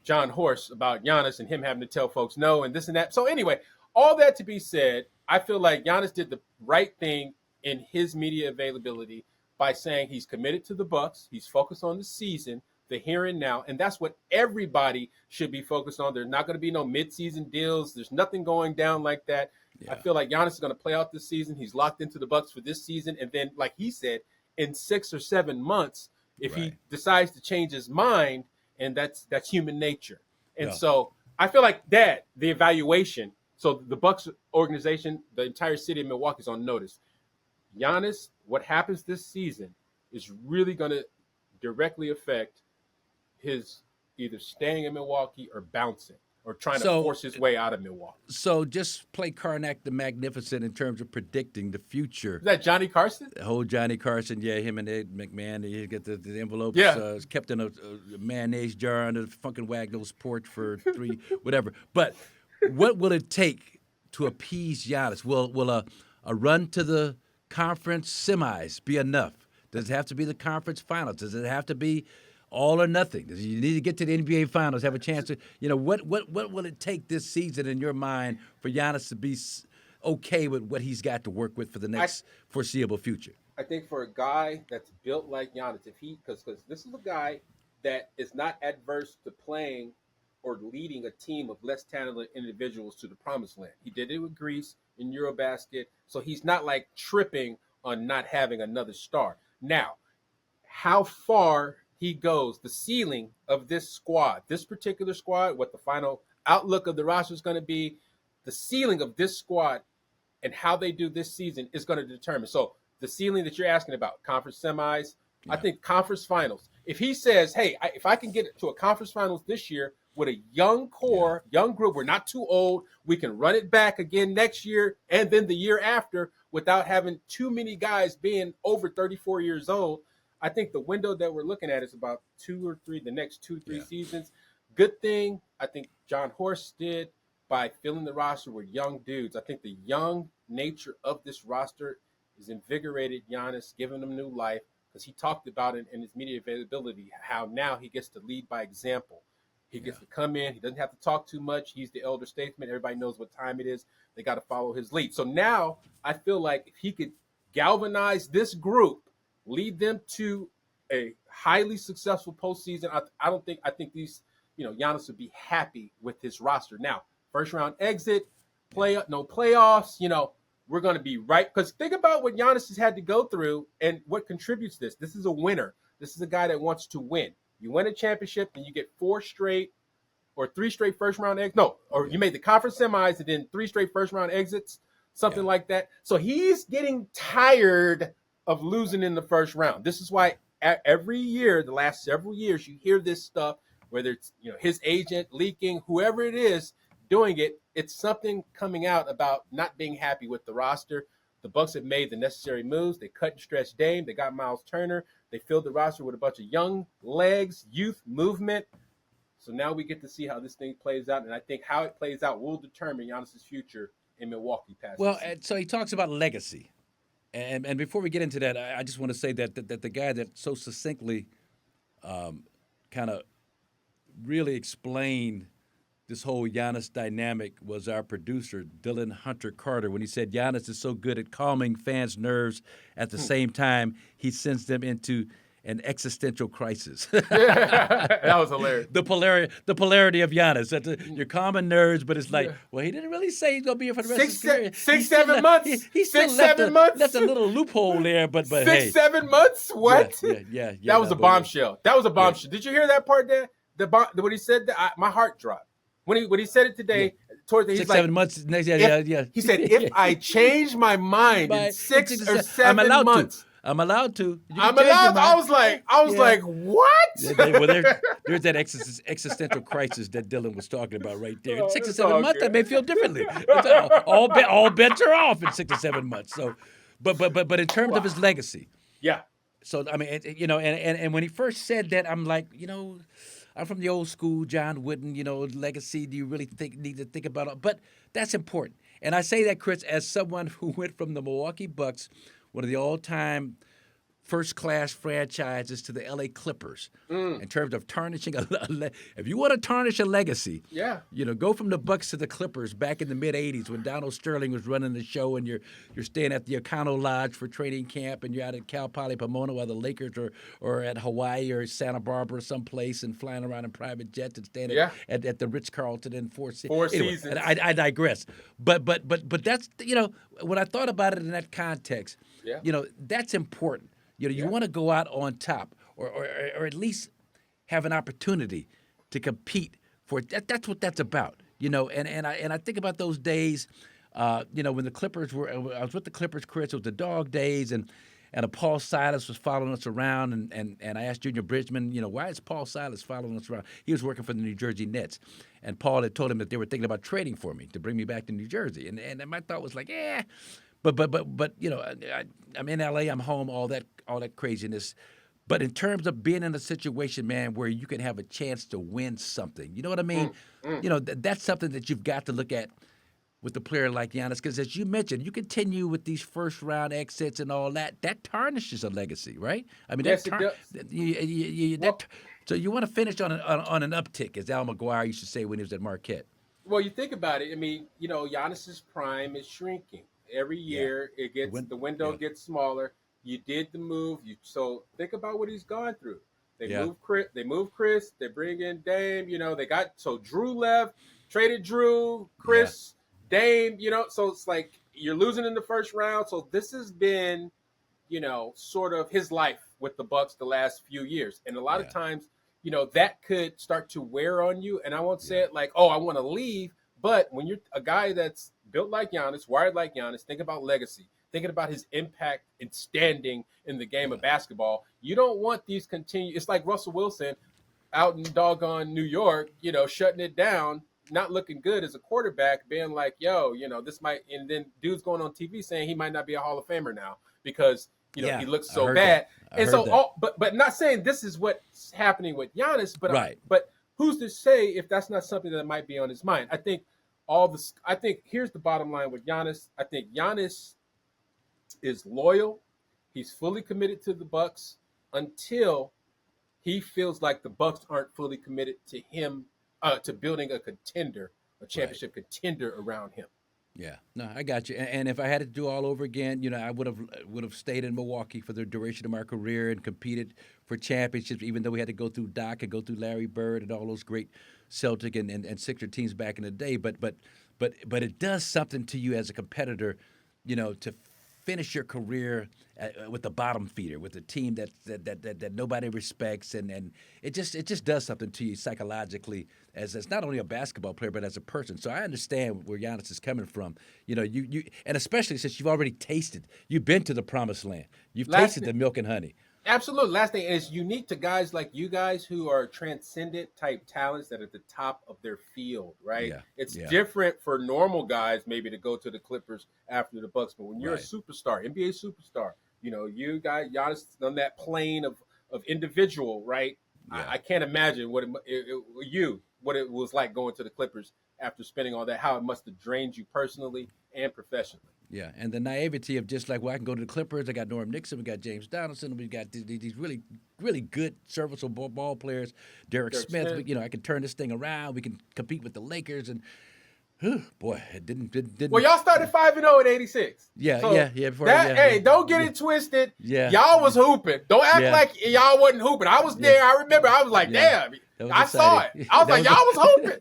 John Horst about Giannis and him having to tell folks no and this and that. So anyway, all that to be said, I feel like Giannis did the right thing in his media availability by saying he's committed to the Bucks. He's focused on the season, the here and now, and that's what everybody should be focused on. There's not going to be no midseason deals. There's nothing going down like that. Yeah. I feel like Giannis is going to play out this season. He's locked into the Bucks for this season, and then, like he said, in 6 or 7 months, if he decides to change his mind, and that's human nature. And so I feel like the evaluation. So the Bucks organization, the entire city of Milwaukee is on notice. Giannis, what happens this season is really going to directly affect his either staying in Milwaukee or bouncing or trying to force his way out of Milwaukee. So just play Karnak the Magnificent in terms of predicting the future. Is that Johnny Carson? The whole Johnny Carson, him and Ed McMahon. He get the envelopes kept in a mayonnaise jar under the fucking Wagnall's porch for 3, whatever. But what will it take to appease Giannis? Will a run to the conference semis be enough? Does it have to be the conference finals? Does it have to be all or nothing? Does you need to get to the NBA finals, have a chance to, what will it take this season in your mind for Giannis to be okay with what he's got to work with for the next foreseeable future? I think for a guy that's built like Giannis, because this is a guy that is not adverse to playing or leading a team of less talented individuals to the promised land. He did it with Greece in Eurobasket, so he's not like tripping on not having another star. Now, how far he goes, the ceiling of this squad, this particular squad, what the final outlook of the roster is going to be, the ceiling of this squad and how they do this season is going to determine. So the ceiling that you're asking about, conference semis, I think conference finals. If he says, hey, if I can get to a conference finals this year with a young core, young group, we're not too old, we can run it back again next year and then the year after without having too many guys being over 34 years old, I think the window that we're looking at is about the next 2-3 seasons. Good thing I think John Horst did by filling the roster with young dudes. I think the young nature of this roster is invigorated Giannis, giving him new life, because he talked about it in his media availability, how now he gets to lead by example. He gets to come in. He doesn't have to talk too much. He's the elder statesman. Everybody knows what time it is. They got to follow his lead. So now I feel like if he could galvanize this group, lead them to a highly successful postseason, I think these, Giannis would be happy with his roster. Now, first round exit, no playoffs, we're going to be right. Because think about what Giannis has had to go through and what contributes to this. This is a winner. This is a guy that wants to win. You win a championship, then you get 4 straight or 3 straight first round exits. No, or you made the conference semis and then 3 straight first round exits, something like that. So he's getting tired of losing in the first round. This is why every year, the last several years, you hear this stuff, whether it's his agent leaking, whoever it is doing it, it's something coming out about not being happy with the roster. The Bucks have made the necessary moves. They cut and stretched Dame. They got Miles Turner. They filled the roster with a bunch of young legs, youth, movement. So now we get to see how this thing plays out, and I think how it plays out will determine Giannis' future in Milwaukee. So he talks about legacy. And before we get into that, I just want to say that the guy that so succinctly kind of really explained this whole Giannis dynamic was our producer, Dylan Hunter Carter, when he said Giannis is so good at calming fans' nerves at the same time he sends them into an existential crisis. That was hilarious. The polarity of Giannis. You're calming nerves, but it's like, well, he didn't really say he's going to be here for the rest of his career. 7 months. He still left a little loophole there, but 7 months? What? Yeah. That was a bombshell. That was a bombshell. Did you hear that part there? When he said that, my heart dropped. When he said it today, towards the, he's 6, like, 7 months. He said, if I change my mind in 6 or 7 months. I'm allowed to. I'm allowed. I was like, what? There's that existential crisis that Dylan was talking about right there. In 6 or 7 months, that may feel differently. All bets are off in 6 or 7 months. So, but in terms of his legacy, yeah. So I mean, and when he first said that, I'm like, I'm from the old school, John Wooden. Legacy. Do you really need to think about it? But that's important. And I say that, Chris, as someone who went from the Milwaukee Bucks, one of the all-time first-class franchises, to the L.A. Clippers in terms of tarnishing if you want to tarnish a legacy, go from the Bucks to the Clippers back in the mid-'80s when Donald Sterling was running the show, and you're staying at the Econo Lodge for training camp, and you're out at Cal Poly Pomona while the Lakers or at Hawaii or Santa Barbara someplace and flying around in private jets and staying at the Ritz-Carlton in Four Seasons. I digress. But that's, when I thought about it in that context, that's important. You want to go out on top, or at least have an opportunity to compete for it. That's what that's about, And I think about those days, when the Clippers were. I was with the Clippers, Chris. It was the dog days, and Paul Silas was following us around, and I asked Junior Bridgman, why is Paul Silas following us around? He was working for the New Jersey Nets, and Paul had told him that they were thinking about trading for me to bring me back to New Jersey, and my thought was like, But I'm in LA, I'm home, all that craziness. But in terms of being in a situation, man, where you can have a chance to win something, you know what I mean? That's something that you've got to look at with a player like Giannis, because as you mentioned, you continue with these first round exits and all that. That tarnishes a legacy, right? I mean, yes, it does. So you want to finish on an uptick, as Al McGuire used to say when he was at Marquette. Well, you think about it. I mean, Giannis's prime is shrinking. Every year, the window gets smaller. You did the move. So think about what he's gone through. They move Chris. They bring in Dame. So Drew left, traded Drew, Chris, Dame. So it's like you're losing in the first round. So this has been, sort of his life with the Bucks the last few years, and a lot of times, that could start to wear on you. And I won't say it like, oh, I want to leave, but when you're a guy that's built like Giannis, wired like Giannis, think about legacy, thinking about his impact and standing in the game of basketball. You don't want these continue. It's like Russell Wilson out in doggone New York, shutting it down, not looking good as a quarterback, being like, yo, this might, and then dudes going on TV saying he might not be a Hall of Famer now because, he looks so bad. And so, but not saying this is what's happening with Giannis, but who's to say if that's not something that might be on his mind? I think I think here's the bottom line with Giannis. I think Giannis is loyal. He's fully committed to the Bucks until he feels like the Bucks aren't fully committed to him, to building a championship contender around him. Yeah, no, I got you. And if I had to do all over again, I would have stayed in Milwaukee for the duration of my career and competed for championships, even though we had to go through Doc and go through Larry Bird and all those great Celtic and Sixer teams back in the day. But it does something to you as a competitor, to finish your career with the bottom feeder, with a team that nobody respects, and it just does something to you psychologically as not only a basketball player but as a person. So I understand where Giannis is coming from. You and especially since you've already you've been to the promised land, you've tasted the milk and honey. Absolutely. Last thing, and it's unique to guys like you guys who are transcendent type talents that are at the top of their field, right? Yeah. It's different for normal guys maybe to go to the Clippers after the Bucks, but when you're a superstar, NBA superstar, you got Giannis on that plane of individual, right? Yeah. I can't imagine what it was like going to the Clippers after spending all that, how it must have drained you personally and professionally. Yeah, and the naivety of just like, well, I can go to the Clippers. I got Norm Nixon. We got James Donaldson. We got these really, really good serviceable ball players. Derek Smith. I can turn this thing around. We can compete with the Lakers. And, boy, it didn't. Well, y'all started 5-0 in '86. Yeah, so yeah. Hey, don't get it twisted. Yeah. Y'all was hooping. Don't act like y'all wasn't hooping. I was there. I remember. I was like, damn. I saw it. I was like, y'all was hooping.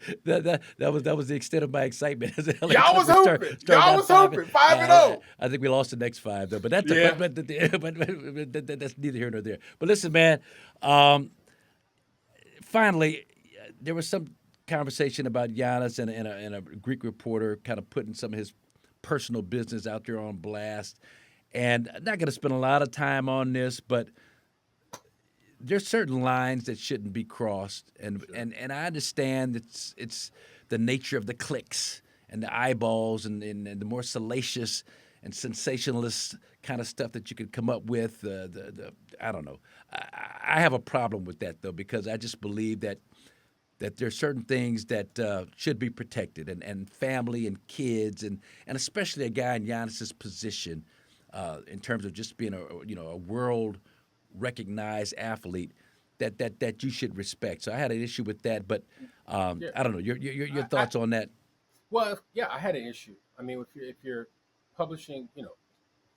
That was the extent of my excitement. Y'all was hooping. Y'all was hooping. 5-0. I think we lost the next 5 though, but that's that's neither here nor there. But listen, man. Finally, there was some conversation about Giannis and a Greek reporter kind of putting some of his personal business out there on blast. And I'm not going to spend a lot of time on this, but there's certain lines that shouldn't be crossed, and I understand it's the nature of the clicks and the eyeballs and the more salacious and sensationalist kind of stuff that you could come up with. I don't know. I have a problem with that though, because I just believe that there's certain things that should be protected, and family and kids and especially a guy in Giannis's position in terms of just being a world recognized athlete that you should respect. So I had an issue with that, but I don't know your thoughts on that. Well, I had an issue. I mean, if you're publishing,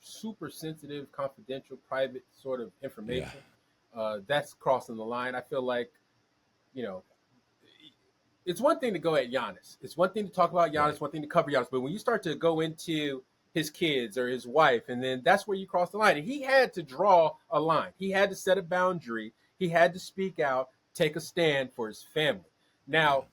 super sensitive, confidential, private sort of information, that's crossing the line. I feel like, it's one thing to go at Giannis. It's one thing to talk about Giannis, one thing to cover Giannis. But when you start to go into his kids or his wife, and then that's where you cross the line. And he had to draw a line. He had to set a boundary. He had to speak out, take a stand for his family. Now,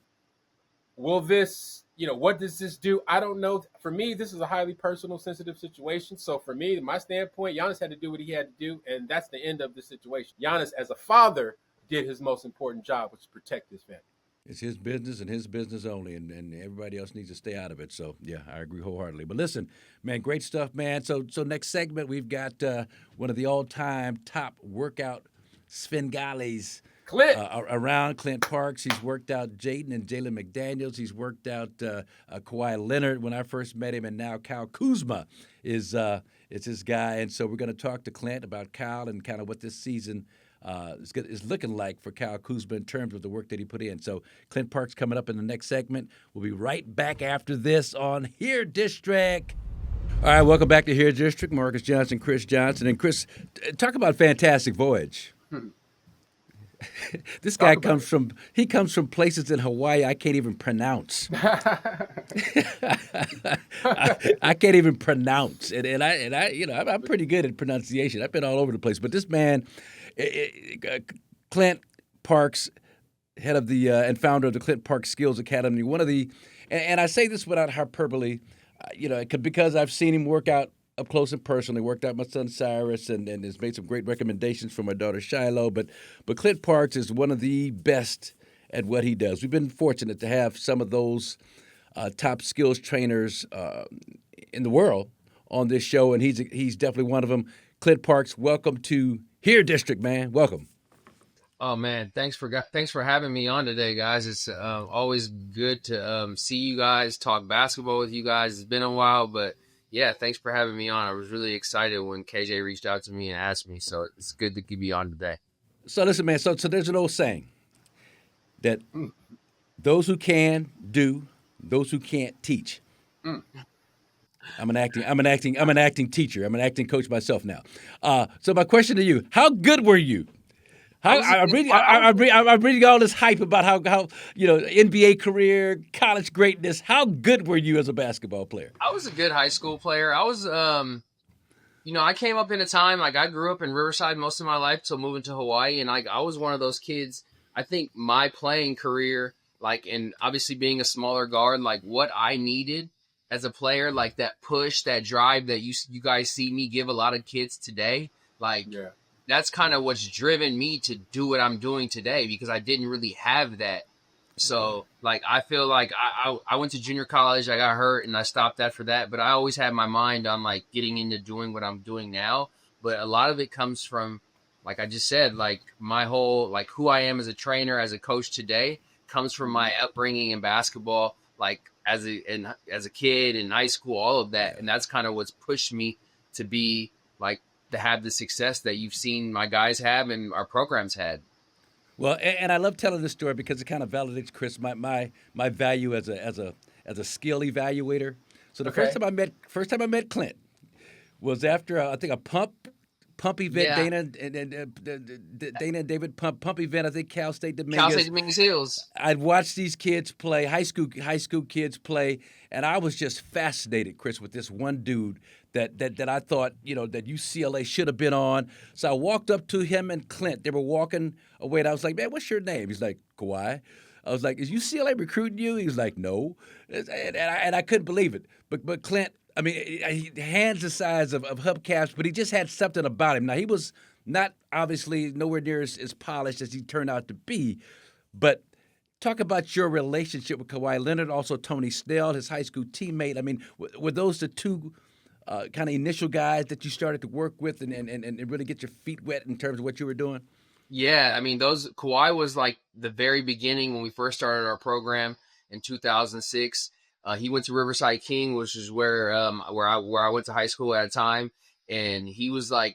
will this, what does this do? I don't know. For me, this is a highly personal, sensitive situation. So for me, my standpoint, Giannis had to do what he had to do, and that's the end of the situation. Giannis, as a father, did his most important job, which is protect his family. It's his business and his business only, and everybody else needs to stay out of it. So, yeah, I agree wholeheartedly. But listen, man, great stuff, man. So next segment, we've got one of the all-time top workout Svengalis around Clint Parks. He's worked out Jaden and Jalen McDaniels. He's worked out Kawhi Leonard when I first met him, and now Kyle Kuzma is his guy. And so we're going to talk to Clint about Kyle and kind of what this season is looking like for Kyle Kuzma in terms of the work that he put in. So Clint Parks coming up in the next segment. We'll be right back after this on Here District. All right, welcome back to Here District. Marques Johnson, Kris Johnson. And Chris, talk about Fantastic Voyage. This guy comes from places in Hawaii I can't even pronounce. I can't even pronounce. And I'm pretty good at pronunciation. I've been all over the place. But this man, Clint Parks, head of the and founder of the Clint Parks Skills Academy, one of the, and I say this without hyperbole, because I've seen him work out up close and personally, worked out my son Cyrus, and has made some great recommendations for my daughter Shiloh. But Clint Parks is one of the best at what he does. We've been fortunate to have some of those top skills trainers in the world on this show, and he's definitely one of them. Clint Parks, welcome to Here District, man. Welcome. Oh man, thanks for having me on today, guys. It's always good to see you guys, talk basketball with you guys. It's been a while, but yeah, thanks for having me on. I was really excited when KJ reached out to me and asked me, so it's good to be on today. So listen, man. So there's an old saying that those who can do, those who can't teach. I'm an acting teacher. I'm an acting coach myself now. So my question to you: how good were you? I'm reading all this hype about how NBA career, college greatness. How good were you as a basketball player? I was a good high school player. I was, I came up in a time, like I grew up in Riverside most of my life till moving to Hawaii. And I was one of those kids, I think my playing career, and obviously being a smaller guard, what I needed as a player, that push, that drive that you guys see me give a lot of kids today, that's kind of what's driven me to do what I'm doing today, because I didn't really have that. So, I feel like I went to junior college, I got hurt, and I stopped that for that. But I always had my mind on, getting into doing what I'm doing now. But a lot of it comes from, like I just said, my whole, who I am as a trainer, as a coach today, comes from my upbringing in basketball, as a kid in high school, all of that. And that's kind of what's pushed me to be to have the success that you've seen my guys have and our programs had. Well, and I love telling this story because it kind of validates, Chris, my value as a skill evaluator. So the first time I met Clint was after I think a pump event, Dana and David pump event. I think Cal State Dominguez Hills. I'd watch these kids play, high school kids play, and I was just fascinated, Chris, with this one dude that I thought, that UCLA should have been on. So I walked up to him and Clint. They were walking away, and I was like, "Man, what's your name?" He's like, "Kawhi." I was like, "Is UCLA recruiting you?" He was like, "No," and I couldn't believe it. But Clint, I mean, hands the size of hubcaps, but he just had something about him. Now, he was not obviously nowhere near as polished as he turned out to be, but talk about your relationship with Kawhi Leonard, also Tony Snell, his high school teammate. I mean, were those the two kind of initial guys that you started to work with and really get your feet wet in terms of what you were doing? Yeah, I mean, Kawhi was the very beginning when we first started our program in 2006. He went to Riverside King, which is where I went to high school at a time, and he was the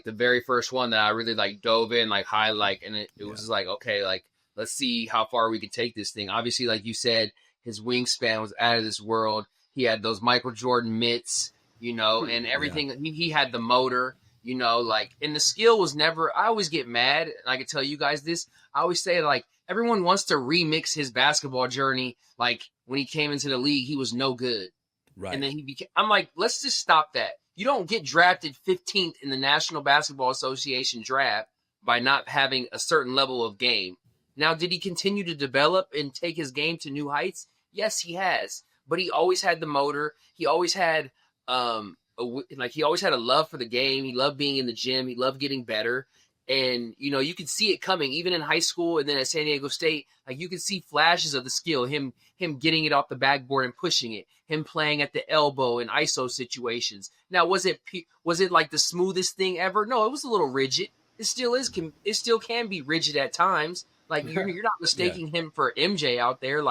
very first one that I really dove in and it was okay, let's see how far we can take this thing. Obviously, like you said, his wingspan was out of this world. He had those Michael Jordan mitts, and everything. Yeah. He had the motor, and the skill was never. I always get mad, and I can tell you guys this. I always say everyone wants to remix his basketball journey. When he came into the league, he was no good. Right. And then he became, I'm like, let's just stop that. You don't get drafted 15th in the National Basketball Association draft by not having a certain level of game. Now, did he continue to develop and take his game to new heights? Yes, he has. But he always had the motor. He always had he always had a love for the game. He loved being in the gym. He loved getting better. And, you could see it coming even in high school and then at San Diego State. You could see flashes of the skill, him getting it off the backboard and pushing it, him playing at the elbow in ISO situations. Now, was it the smoothest thing ever? No, it was a little rigid. It still is. It still can be rigid at times. You're not mistaking him for MJ out there,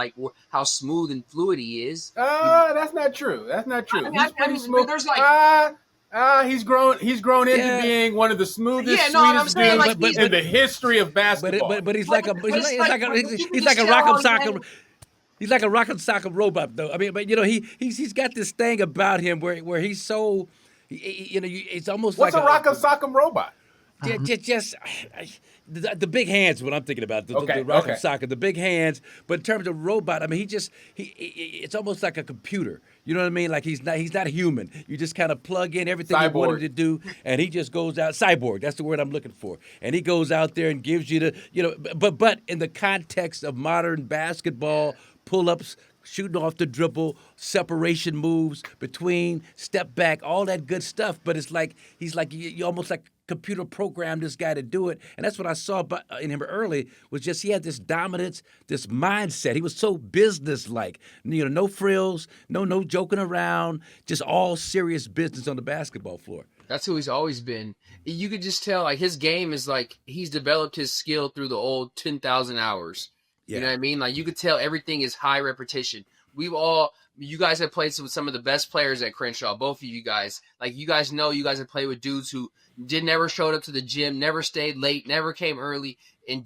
how smooth and fluid he is. That's not true. That's not true. He's pretty smooth. He's grown into being one of the smoothest, sweetest dudes in the history of basketball. But he's like a rock'em sock'em. He's like a rock'em sock'em robot, though. I mean, but he's got this thing about him where he's so, it's almost what's like a rock'em sock'em robot? Just the big hands. What I'm thinking about the rock'em sock'em, the big hands. But in terms of robot, I mean, it's almost like a computer. You know what I mean? He's not human. You just kind of plug in everything you want him to do, and he just goes out. Cyborg, that's the word I'm looking for. And he goes out there and gives you but in the context of modern basketball, pull-ups, shooting off the dribble, separation moves, between, step back, all that good stuff. But it's you almost computer programmed this guy to do it. And that's what I saw in him early, was just he had this dominance, this mindset. He was so business-like. No frills, no joking around, just all serious business on the basketball floor. That's who he's always been. You could just tell, like, his game is like he's developed his skill through the old 10,000 hours. You know what I mean? Like, you could tell everything is high repetition. You guys have played with some of the best players at Crenshaw, both of you guys. Like, you guys know you guys have played with dudes who never showed up to the gym, never stayed late, never came early, and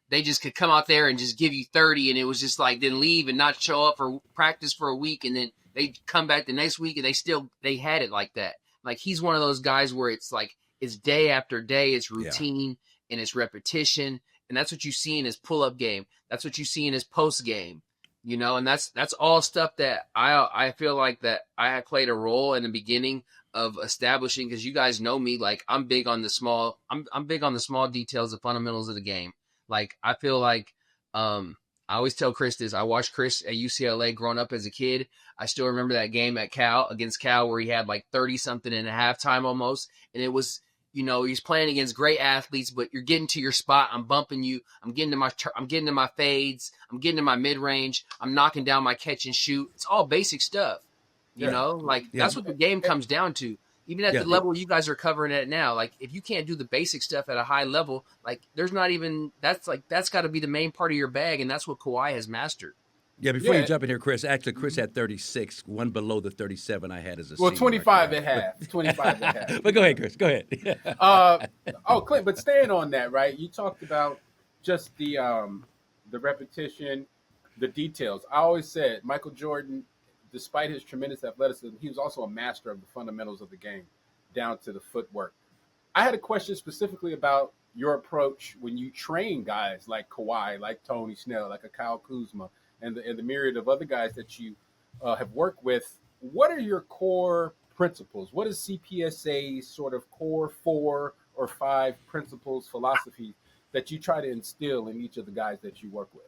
they just could come out there and just give you 30, and it was just like, then leave and not show up for practice for a week, and then they come back the next week, and they had it like that. Like, he's one of those guys where it's like, it's day after day, it's routine, and it's repetition, and that's what you see in his pull-up game. That's what you see in his post game. You know, and that's all stuff that I feel like that I played a role in the beginning of establishing, because you guys know me, like, I'm big on the small details, the fundamentals of the game. Like, I feel like I always tell Chris this. I watched Chris at UCLA growing up as a kid. I still remember that game against Cal where he had like 30 something in a halftime almost, and it was, you know, he's playing against great athletes, but you're getting to your spot. I'm bumping you. I'm getting to my fades. I'm getting to my mid range. I'm knocking down my catch and shoot. It's all basic stuff, you know. Like, that's what the game comes down to. Even at the level you guys are covering it now, like, if you can't do the basic stuff at a high level, like, there's not even that's got to be the main part of your bag, and that's what Kawhi has mastered. Yeah, before you jump in here, Chris, actually, Chris had 36, one below the 37 I had as a senior. Well, 25 and a half. 25 and a half. But go ahead, Chris. Go ahead. Clint, but staying on that, right? You talked about just the repetition, the details. I always said Michael Jordan, despite his tremendous athleticism, he was also a master of the fundamentals of the game, down to the footwork. I had a question specifically about your approach when you train guys like Kawhi, like Tony Snell, like a Kyle Kuzma, and the myriad of other guys that you have worked with. What are your core principles? What is CPSA's sort of core 4 or 5 principles, philosophies that you try to instill in each of the guys that you work with?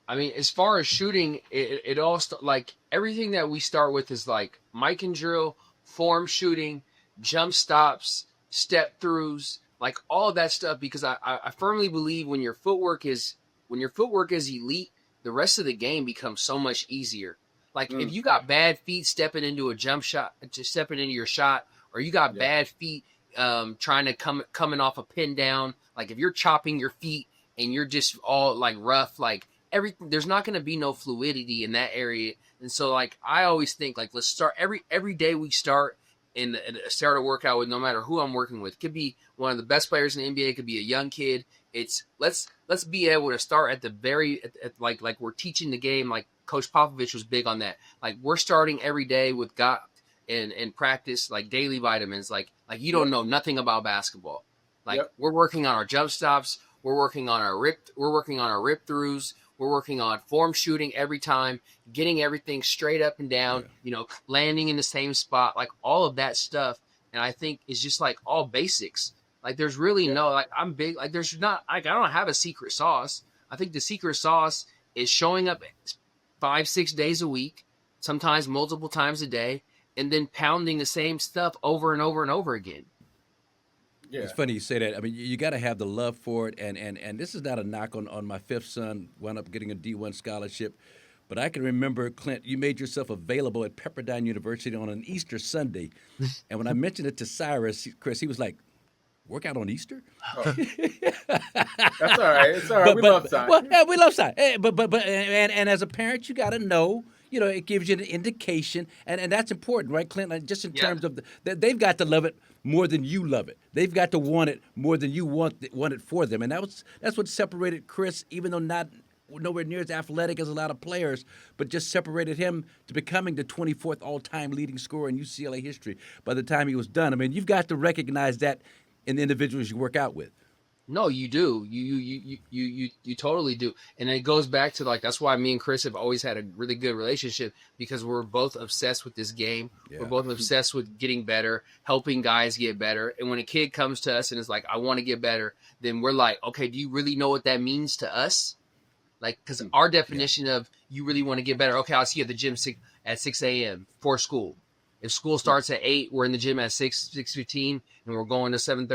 I mean, as far as shooting, it all like everything that we start with is like mic and drill, form shooting, jump stops, step throughs, like all of that stuff. Because I firmly believe when your footwork is elite, the rest of the game becomes so much easier. Like, if you got bad feet stepping into a jump shot, just stepping into your shot, or you got bad feet trying to coming off a pin down, like if you're chopping your feet and you're just all like rough, like everything, there's not going to be no fluidity in that area. And so, like, I always think, like, let's start every day we start and start a workout with, no matter who I'm working with. It could be one of the best players in the NBA. It could be a young kid. It's let's be able to start at the very like we're teaching the game. Like Coach Popovich was big on that. Like, we're starting every day with God and practice, like daily vitamins. Like you don't know nothing about basketball. Like, we're working on our jump stops. We're working on our rip throughs. We're working on form shooting every time, getting everything straight up and down, you know, landing in the same spot, like all of that stuff. And I think it's just like all basics. Like, there's really no, like, I'm big, like, there's not, like, I don't have a secret sauce. I think the secret sauce is showing up 5-6 days a week, sometimes multiple times a day, and then pounding the same stuff over and over and over again. Yeah. It's funny you say that. I mean, you got to have the love for it, and this is not a knock on my fifth son, wound up getting a D1 scholarship, but I can remember, Clint, you made yourself available at Pepperdine University on an Easter Sunday, and when I mentioned it to Cyrus, Chris, he was like, work out on Easter? Oh. That's all right. It's all right. We love Cy. Well, yeah, we love Cy. But as a parent, you got to know. You know, it gives you an indication, and that's important, right, Clint? Just in terms of they've got to love it more than you love it. They've got to want it more than you want it for them, and that's what separated Chris, even though not nowhere near as athletic as a lot of players, but just separated him to becoming the 24th all-time leading scorer in UCLA history by the time he was done. I mean, you've got to recognize that in the individuals you work out with. No, you do. You totally do. And it goes back to, like, that's why me and Chris have always had a really good relationship, because we're both obsessed with this game. Yeah. We're both obsessed with getting better, helping guys get better. And when a kid comes to us and is like, I want to get better, then we're like, okay, do you really know what that means to us? Like, because our definition of you really want to get better, okay, I'll see you at the gym at 6 a.m. for school. If school starts at 8, we're in the gym at 6:15, and we're going to 7:30,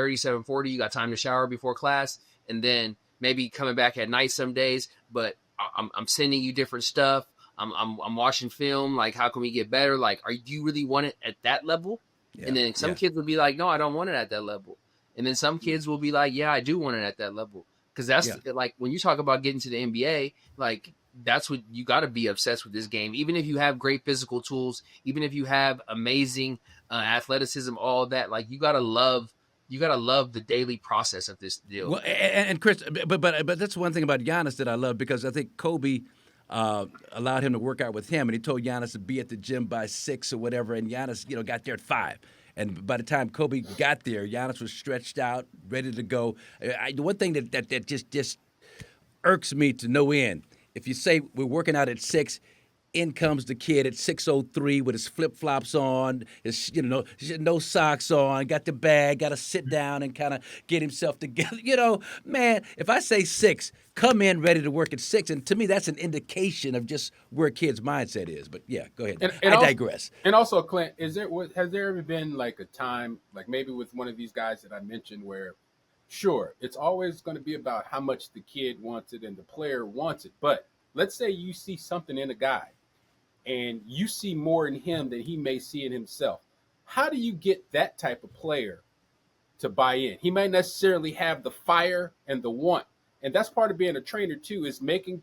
7:40. You got time to shower before class, and then maybe coming back at night some days. But I'm sending you different stuff. I'm watching film. Like, how can we get better? Like, do you really want it at that level? Yeah. And then some kids will be like, no, I don't want it at that level. And then some kids will be like, yeah, I do want it at that level. Because that's like when you talk about getting to the NBA, like that's what you got to be obsessed with this game. Even if you have great physical tools, even if you have amazing athleticism, all that, like you got to love the daily process of this deal. Well, and Chris, but that's one thing about Giannis that I love, because I think Kobe allowed him to work out with him, and he told Giannis to be at the gym by 6 or whatever, and Giannis, got there at 5. And by the time Kobe got there, Giannis was stretched out, ready to go. The one thing that just irks me to no end, if you say we're working out at 6, in comes the kid at 6:03 with his flip-flops on, his no socks on, got the bag, got to sit down and kind of get himself together. Man, if I say 6, come in ready to work at 6, and to me that's an indication of just where a kid's mindset is. But yeah, go ahead. I digress. And also, Clint, has there ever been like a time, like maybe with one of these guys that I mentioned, where sure, it's always going to be about how much the kid wants it and the player wants it, but let's say you see something in a guy and you see more in him than he may see in himself. How do you get that type of player to buy in? He might necessarily have the fire and the want. And that's part of being a trainer too, is making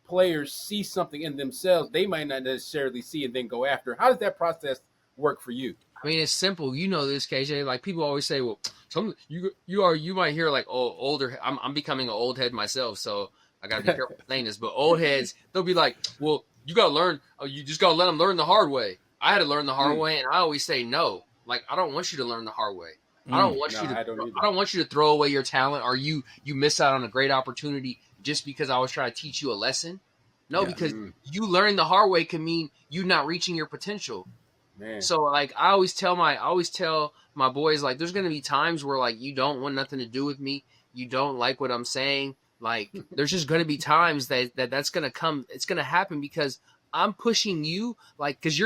players see something in themselves they might not necessarily see and then go after. How does that process work for you? I mean, it's simple. You know this, KJ. Like people always say, well, you might hear like, oh, older. I'm becoming an old head myself, so I got to be careful saying this. But old heads, they'll be like, well, you got to learn. You just got to let them learn the hard way. I had to learn the hard way, and I always say no. Like I don't want you to learn the hard way. I don't want you to throw away your talent, or you miss out on a great opportunity just because I was trying to teach you a lesson. No, because you learning the hard way can mean you not reaching your potential. Man. So like I always tell my boys, like there's gonna be times where like you don't want nothing to do with me, you don't like what I'm saying. Like there's just gonna be times that's gonna come. It's gonna happen because I'm pushing you. Like because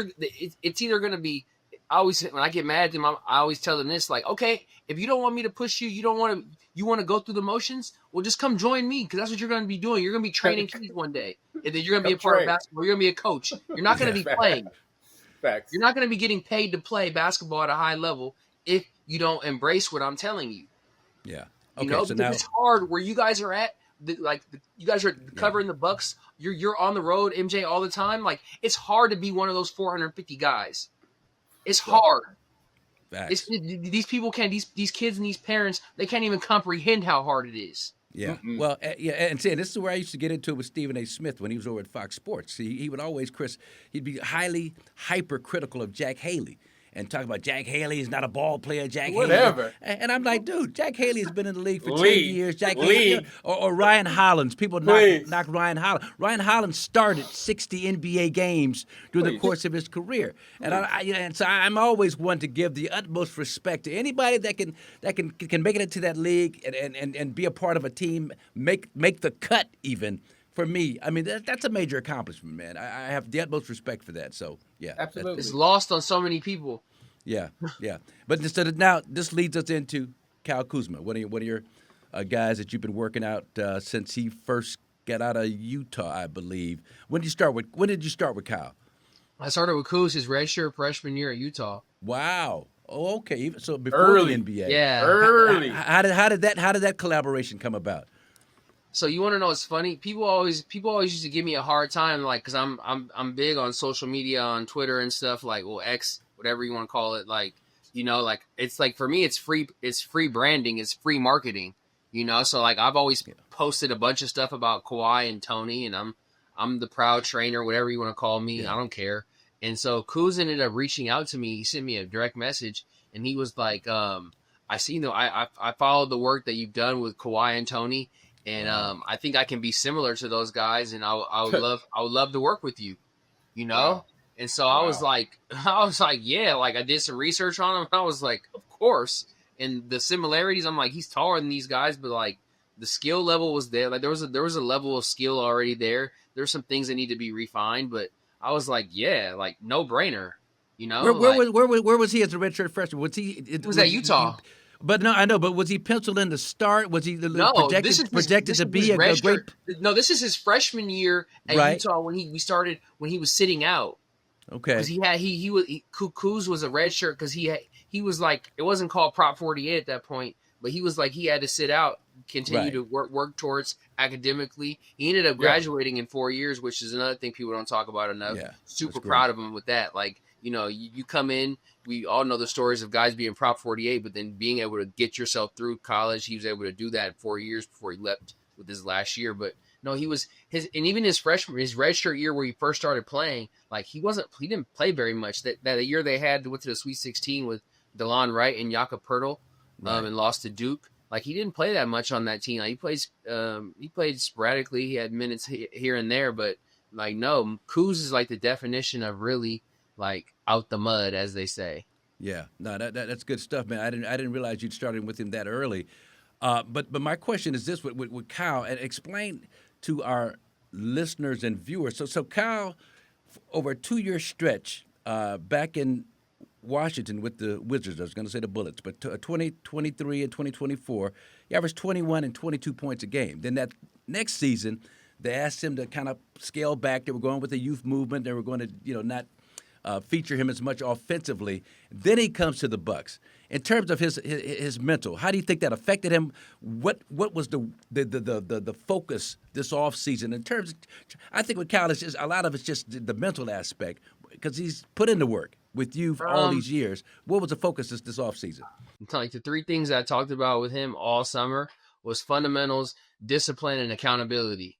it's either gonna be. When I get mad at them, I always tell them this, like, okay, if you don't want me to push you, you want to go through the motions, well, just come join me, because that's what you're going to be doing. You're going to be training kids one day, and then you're going to be a part of basketball. You're going to be a coach. You're not going to be playing. Facts. You're not going to be getting paid to play basketball at a high level if you don't embrace what I'm telling you. Yeah. Okay, because it's hard where you guys are at. You guys are covering the Bucks. You're on the road, MJ, all the time. Like it's hard to be one of those 450 guys. It's hard. These people can't. These kids and these parents, they can't even comprehend how hard it is. Yeah. Mm-mm. Well, and see, this is where I used to get into it with Stephen A. Smith when he was over at Fox Sports. He would always, Chris, he'd be highly hypercritical of Jack Haley. And talk about Jack Haley is not a ball player. Whatever. Haley. And I'm like, dude, Jack Haley has been in the league for 10 years. Jack Haley, or Ryan Hollins. People knock Ryan Hollins. Ryan Hollins started 60 NBA games during the course of his career. And so I'm always one to give the utmost respect to anybody that can make it into that league and be a part of a team, make the cut even. For me, I mean, that's a major accomplishment, man. I have the utmost respect for that. So, yeah. Absolutely. It's lost on so many people. Yeah. But now this leads us into Kyle Kuzma, one of your guys that you've been working out since he first got out of Utah, I believe. When did you start with Kyle? I started with Kuz his redshirt freshman year at Utah. Wow. Oh, okay. So before the NBA. Yeah. Early. How did that collaboration come about? So you want to know what's funny? People always used to give me a hard time, like, because I'm big on social media, on Twitter and stuff, like, well, X, whatever you want to call it, like, like it's like for me it's free branding, it's free marketing, So like I've always posted a bunch of stuff about Kawhi and Tony, and I'm the proud trainer, whatever you want to call me, I don't care. And so Kuz ended up reaching out to me. He sent me a direct message, and he was like, I see I followed the work that you've done with Kawhi and Tony. And I think I can be similar to those guys, and I would love to work with you, Wow. And so I was like, yeah, like I did some research on him. I was like, of course. And the similarities, I'm like, he's taller than these guys, but like the skill level was there. Like there was a level of skill already there. There's some things that need to be refined, but I was like, yeah, like no brainer, Where was he as a redshirt freshman? Was he? It was at Utah. But no, I know. But was he penciled in to start? Was he projected to be a great? No, this is his freshman year at Utah when he was sitting out. Okay. Because Kuz was a red shirt because he he was like, it wasn't called Prop 48 at that point, but he was like, he had to sit out, continue to work towards academically. He ended up graduating in 4 years, which is another thing people don't talk about enough. Yeah, super proud of him with that. Like, you come in, we all know the stories of guys being Prop 48, but then being able to get yourself through college. He was able to do that in 4 years before he left with his last year. But no, he was and even his redshirt year where he first started playing, like he didn't play very much. That year they went to the Sweet 16 with DeLon Wright and Jakob Poeltl, and lost to Duke. Like he didn't play that much on that team. Like, he played sporadically. He had minutes here and there, but like no, Kuz is like the definition of really like out the mud, as they say. Yeah, no, that's good stuff, man. I didn't realize you'd started with him that early. But my question is this with Kyle, and explain to our listeners and viewers. So Kyle, over a 2-year stretch back in Washington with the Wizards, I was going to say the Bullets, but 2023 and 2024, he averaged 21 and 22 points a game. Then that next season, they asked him to kind of scale back. They were going with the youth movement. They were going to, not feature him as much offensively. Then he comes to the Bucks. In terms of his mental, how do you think that affected him? What was the focus this offseason? In terms of, I think with Kyle, it's just, a lot of it's just the mental aspect because he's put in the work with you for all these years. What was the focus this offseason? I'm telling you, the 3 things I talked about with him all summer was fundamentals, discipline, and accountability.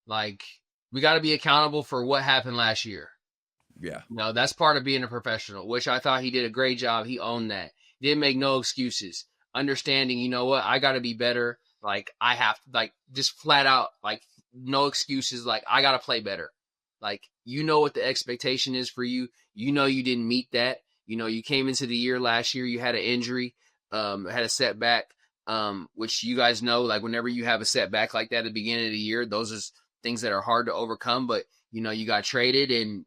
Like, we got to be accountable for what happened last year. Yeah. No, that's part of being a professional, which I thought he did a great job. He owned that. Didn't make no excuses. Understanding, you know what, I got to be better. Like, I have to, like, just flat out, like, no excuses. Like, I got to play better. Like, you know what the expectation is for you. You know you didn't meet that. You came into the year last year, you had an injury, had a setback, which you guys know, like, whenever you have a setback like that at the beginning of the year, those are things that are hard to overcome. But you got traded, and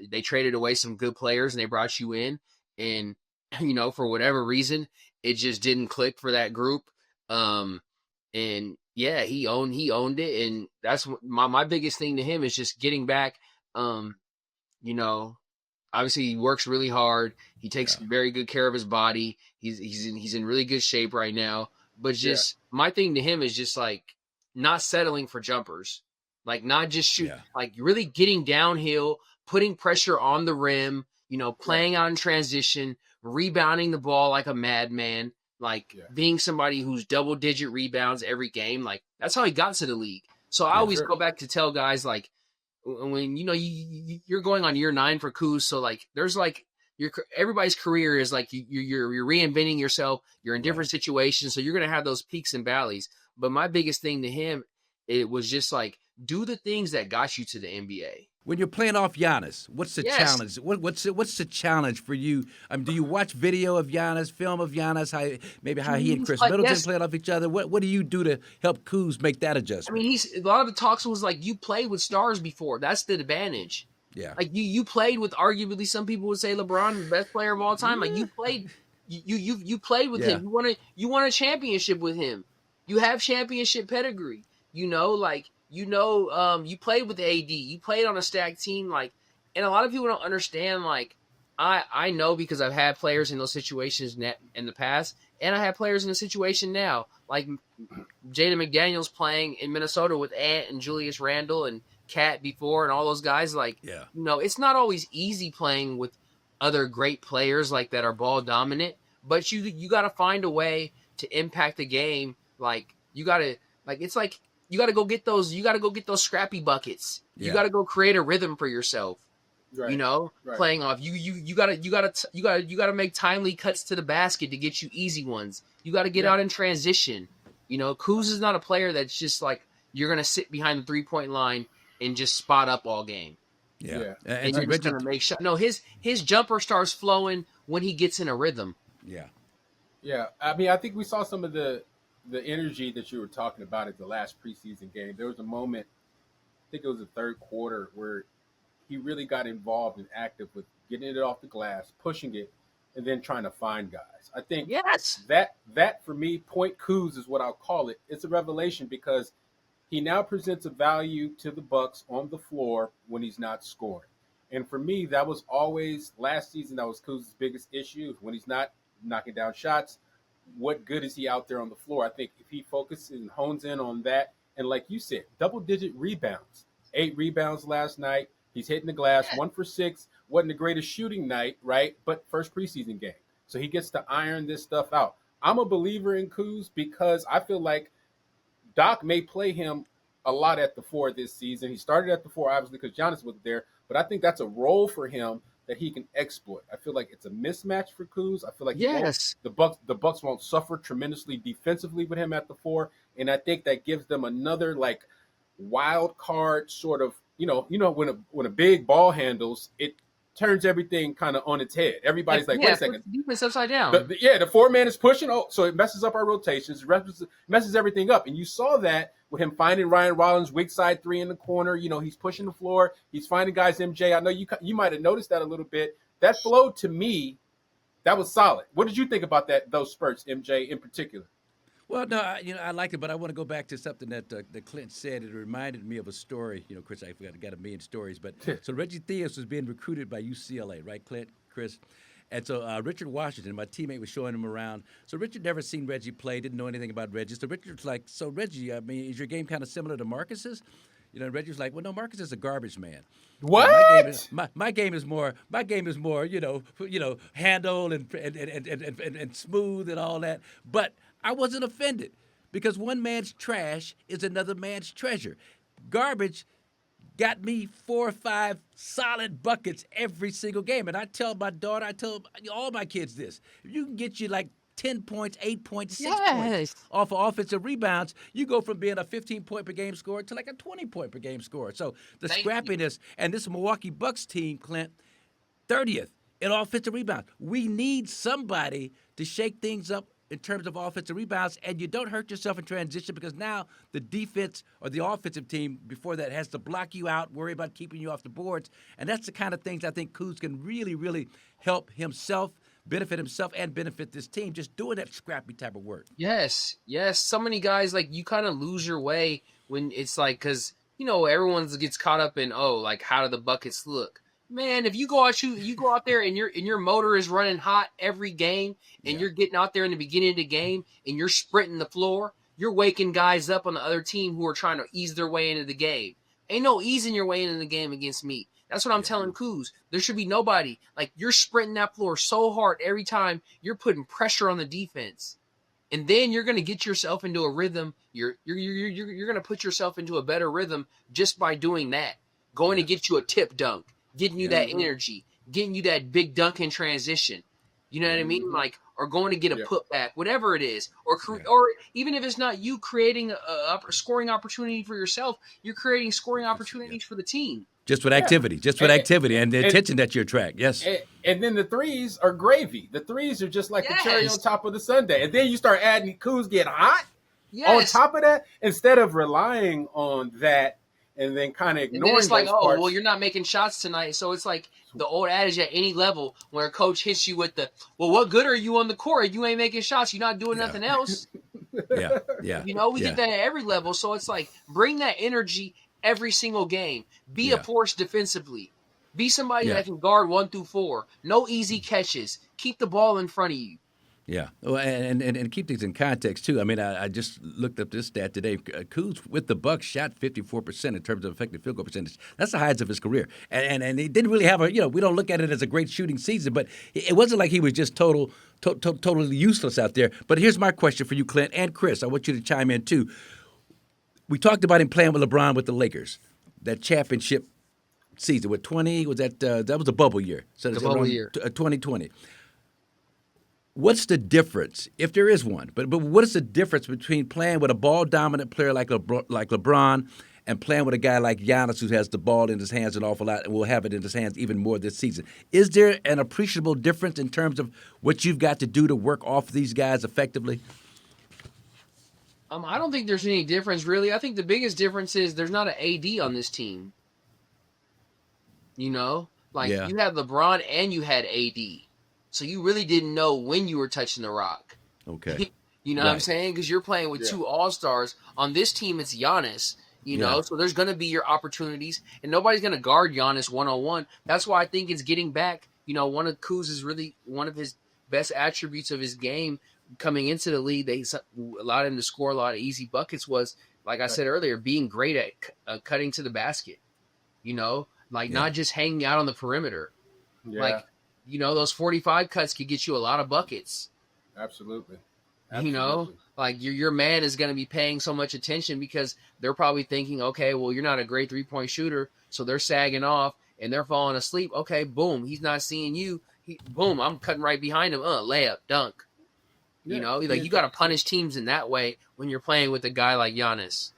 they traded away some good players, and they brought you in, and for whatever reason, it just didn't click for that group. And yeah, he owned it, and that's my biggest thing to him is just getting back. Obviously he works really hard. He takes very good care of his body. He's in really good shape right now. But just my thing to him is just like not settling for jumpers. Like, not just shoot, like really getting downhill, putting pressure on the rim, playing out in transition, rebounding the ball like a madman, like being somebody who's double-digit rebounds every game. Like, that's how he got to the league. So I always go back to tell guys, like, when, you're going on year 9 for Kuz, so, like, there's, like, everybody's career is, like, you're reinventing yourself. You're in different situations, so you're going to have those peaks and valleys. But my biggest thing to him, it was just, like, do the things that got you to the NBA. When you're playing off Giannis, what's the challenge? What's the challenge for you? Do you watch video of Giannis, film of Giannis, how he and Chris Middleton playing off each other? What do you do to help Kuz make that adjustment? I mean, a lot of the talks was like, you played with stars before. That's the advantage. Yeah. Like you played with, arguably some people would say LeBron, the best player of all time. Like you played with him. You won a championship with him. You have championship pedigree. You played with AD. You played on a stacked team. Like, and a lot of people don't understand. Like, I know because I've had players in those situations in the past, and I have players in the situation now. Like Jaden McDaniels playing in Minnesota with Ant and Julius Randle and Cat before, and all those guys. Like, it's not always easy playing with other great players like that are ball dominant. But you got to find a way to impact the game. Like, you got to, like, it's like, you got to go get those. You got to go get those scrappy buckets. Yeah. You got to go create a rhythm for yourself. Right. Playing off. You got to make timely cuts to the basket to get you easy ones. You got to get out in transition. Kuz is not a player that's just like you're gonna sit behind the 3-point line and just spot up all game. Yeah. And you're just gonna make shots. No, his jumper starts flowing when he gets in a rhythm. Yeah. Yeah. I mean, I think we saw some of the energy that you were talking about at the last preseason game. There was a moment, I think it was the third quarter, where he really got involved and active with getting it off the glass, pushing it, and then trying to find guys. I think that for me, Point Kuz is what I'll call it. It's a revelation because he now presents a value to the Bucks on the floor when he's not scoring. And for me, that was always last season. That was Kuz's biggest issue. When he's not knocking down shots, what good is he out there on the floor? I think if he focuses and hones in on that, and like you said, double-digit rebounds, 8 rebounds last night. He's hitting the glass, 1 for 6. Wasn't the greatest shooting night, right? But first preseason game. So he gets to iron this stuff out. I'm a believer in Kuz because I feel like Doc may play him a lot at the 4 this season. He started at the 4, obviously, because Giannis was there. But I think that's a role for him that he can exploit. I feel like it's a mismatch for Kuz. I feel like the Bucks won't suffer tremendously defensively with him at the 4. And I think that gives them another like wild card sort of, when a big ball handles, it turns everything kind of on its head. Everybody's like, wait a second. Defense upside down. The 4-man is pushing. Oh, so it messes up our rotations, messes everything up. And you saw that with him finding Ryan Rollins, weak side 3 in the corner. He's pushing the floor. He's finding guys, MJ. I know you might have noticed that a little bit. That flow, to me, that was solid. What did you think about those spurts, MJ, in particular? Well, no, I like it, but I want to go back to something that Clint said. It reminded me of a story. Chris, I got a million stories, but so Reggie Theus was being recruited by UCLA, right, Clint, Chris? And so Richard Washington, my teammate, was showing him around. So Richard never seen Reggie play, didn't know anything about Reggie. So Richard's like, so Reggie, is your game kind of similar to Marcus's? Reggie was like, well, no, Marques is a garbage man. What? My game is more, handle and smooth and all that. But I wasn't offended because one man's trash is another man's treasure. Garbage got me 4 or 5 solid buckets every single game. And I tell my daughter, I tell all my kids this. If you can get you like 10 points, 8 points, 6 points off of offensive rebounds, you go from being a 15-point per game scorer to like a 20-point per game scorer. So the scrappiness, and this Milwaukee Bucks team, Clint, 30th in offensive rebounds. We need somebody to shake things up in terms of offensive rebounds, and you don't hurt yourself in transition because now the defense or the offensive team before that has to block you out, worry about keeping you off the boards. And that's the kind of things I think Kuz can really, really help himself, benefit himself, and benefit this team just doing that scrappy type of work. Yes. So many guys, like, you kind of lose your way when it's like, because, everyone gets caught up in, how do the buckets look? Man, if you go out there and your motor is running hot every game and you're getting out there in the beginning of the game and you're sprinting the floor, you're waking guys up on the other team who are trying to ease their way into the game. Ain't no easing your way into the game against me. That's what I'm telling Kuz. There should be nobody. Like, you're sprinting that floor so hard every time you're putting pressure on the defense. And then you're going to get yourself into a rhythm. You're going to put yourself into a better rhythm just by doing that. Going to get you a tip dunk. Getting you that energy, getting you that big dunk in transition. You know what I mean? Like, or going to get a putback, whatever it is. Or even if it's not you creating a scoring opportunity for yourself, you're creating scoring opportunities for the team. Just with activity, and the attention that you attract. Yes. And then the threes are gravy. The threes are just like the cherry on top of the sundae. And then you start adding Kuz get hot on top of that instead of relying on that. And then kind of ignoring. And then it's like, parts. Well, you're not making shots tonight. So it's like the old adage at any level where a coach hits you with what good are you on the court? You ain't making shots. You're not doing nothing else. Yeah. We get that at every level. So it's like, bring that energy every single game. Be a force defensively. Be somebody that can guard 1 through 4. No easy catches. Keep the ball in front of you. Yeah, well, and keep things in context too. I mean, I just looked up this stat today. Kuz with the Bucks shot 54% in terms of effective field goal percentage. That's the highest of his career, and he didn't really have we don't look at it as a great shooting season, but it wasn't like he was just totally useless out there. But here's my question for you, Clint and Chris. I want you to chime in too. We talked about him playing with LeBron with the Lakers, that championship season with 20. Was that was a bubble year? So the bubble year, 2020. What's the difference, if there is one? But what is the difference between playing with a ball-dominant player like LeBron and playing with a guy like Giannis who has the ball in his hands an awful lot and will have it in his hands even more this season? Is there an appreciable difference in terms of what you've got to do to work off these guys effectively? I don't think there's any difference, really. I think the biggest difference is there's not an AD on this team. You had LeBron and you had AD. So you really didn't know when you were touching the rock. Okay. You know what I'm saying? Because you're playing with 2 all-stars. On this team, it's Giannis. You know, so there's going to be your opportunities, and nobody's going to guard Giannis one-on-one. That's why I think it's getting back. You know, one of his best attributes of his game coming into the league, they allowed him to score a lot of easy buckets was, like I said earlier, being great at cutting to the basket. You know, like not just hanging out on the perimeter. Yeah. Like, you know, those 45 cuts could get you a lot of buckets. Absolutely. You know, like your man is going to be paying so much attention because they're probably thinking, okay, well, you're not a great 3-point shooter, so they're sagging off and they're falling asleep. Okay, boom, he's not seeing you. Boom, I'm cutting right behind him. Layup, dunk. You know, like you got to punish teams in that way when you're playing with a guy like Giannis.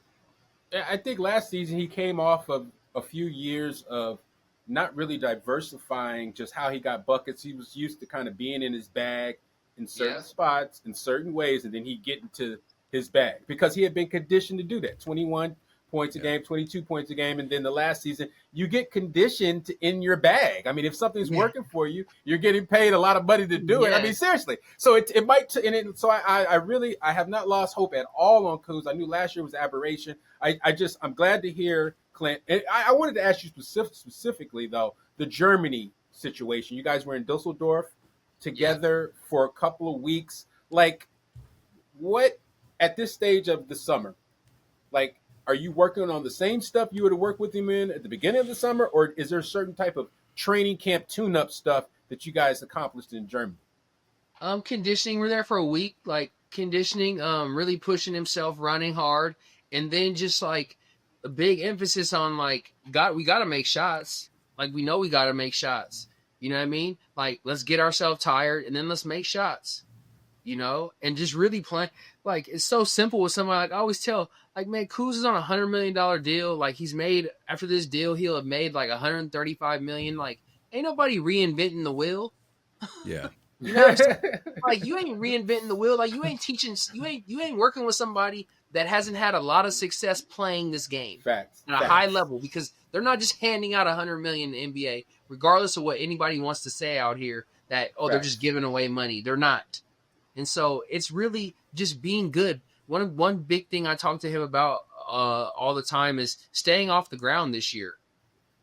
I think last season he came off of a few years of not really diversifying just how he got buckets. He was used to kind of being in his bag in certain spots, in certain ways, and then he'd get into his bag because he had been conditioned to do that. 21 points a game, 22 points a game, and then the last season, you get conditioned to in your bag. I mean, if something's working for you, you're getting paid a lot of money to do it. I mean, seriously. So it might, so I have not lost hope at all on Kuz. I knew last year was aberration. I'm glad to hear Clint. And I wanted to ask you specifically though, the Germany situation. You guys were in Dusseldorf together for a couple of weeks. Like, what at this stage of the summer, like, are you working on the same stuff you would have worked with him in at the beginning of the summer, or is there a certain type of training camp tune-up stuff that you guys accomplished in Germany? Conditioning. We're there for a week, like conditioning, really pushing himself, running hard, and then just like a big emphasis on like we got to make shots. Like we know we got to make shots. You know what I mean? Like, let's get ourselves tired and then let's make shots, you know, and just really play. Like, it's so simple with somebody. Like, I always tell, like, man, Kuz is on $100 million deal. Like, he's made, after this deal, he'll have made like $135 million. Like, ain't nobody reinventing the wheel. Yeah. You know what I'm saying? Like, you ain't reinventing the wheel. Like, you ain't teaching, you ain't working with somebody that hasn't had a lot of success playing this game. Facts. At a high level, because they're not just handing out $100 million in the NBA, regardless of what anybody wants to say out here that, they're just giving away money. They're not. And so it's really just being good. One big thing I talk to him about all the time is staying off the ground this year.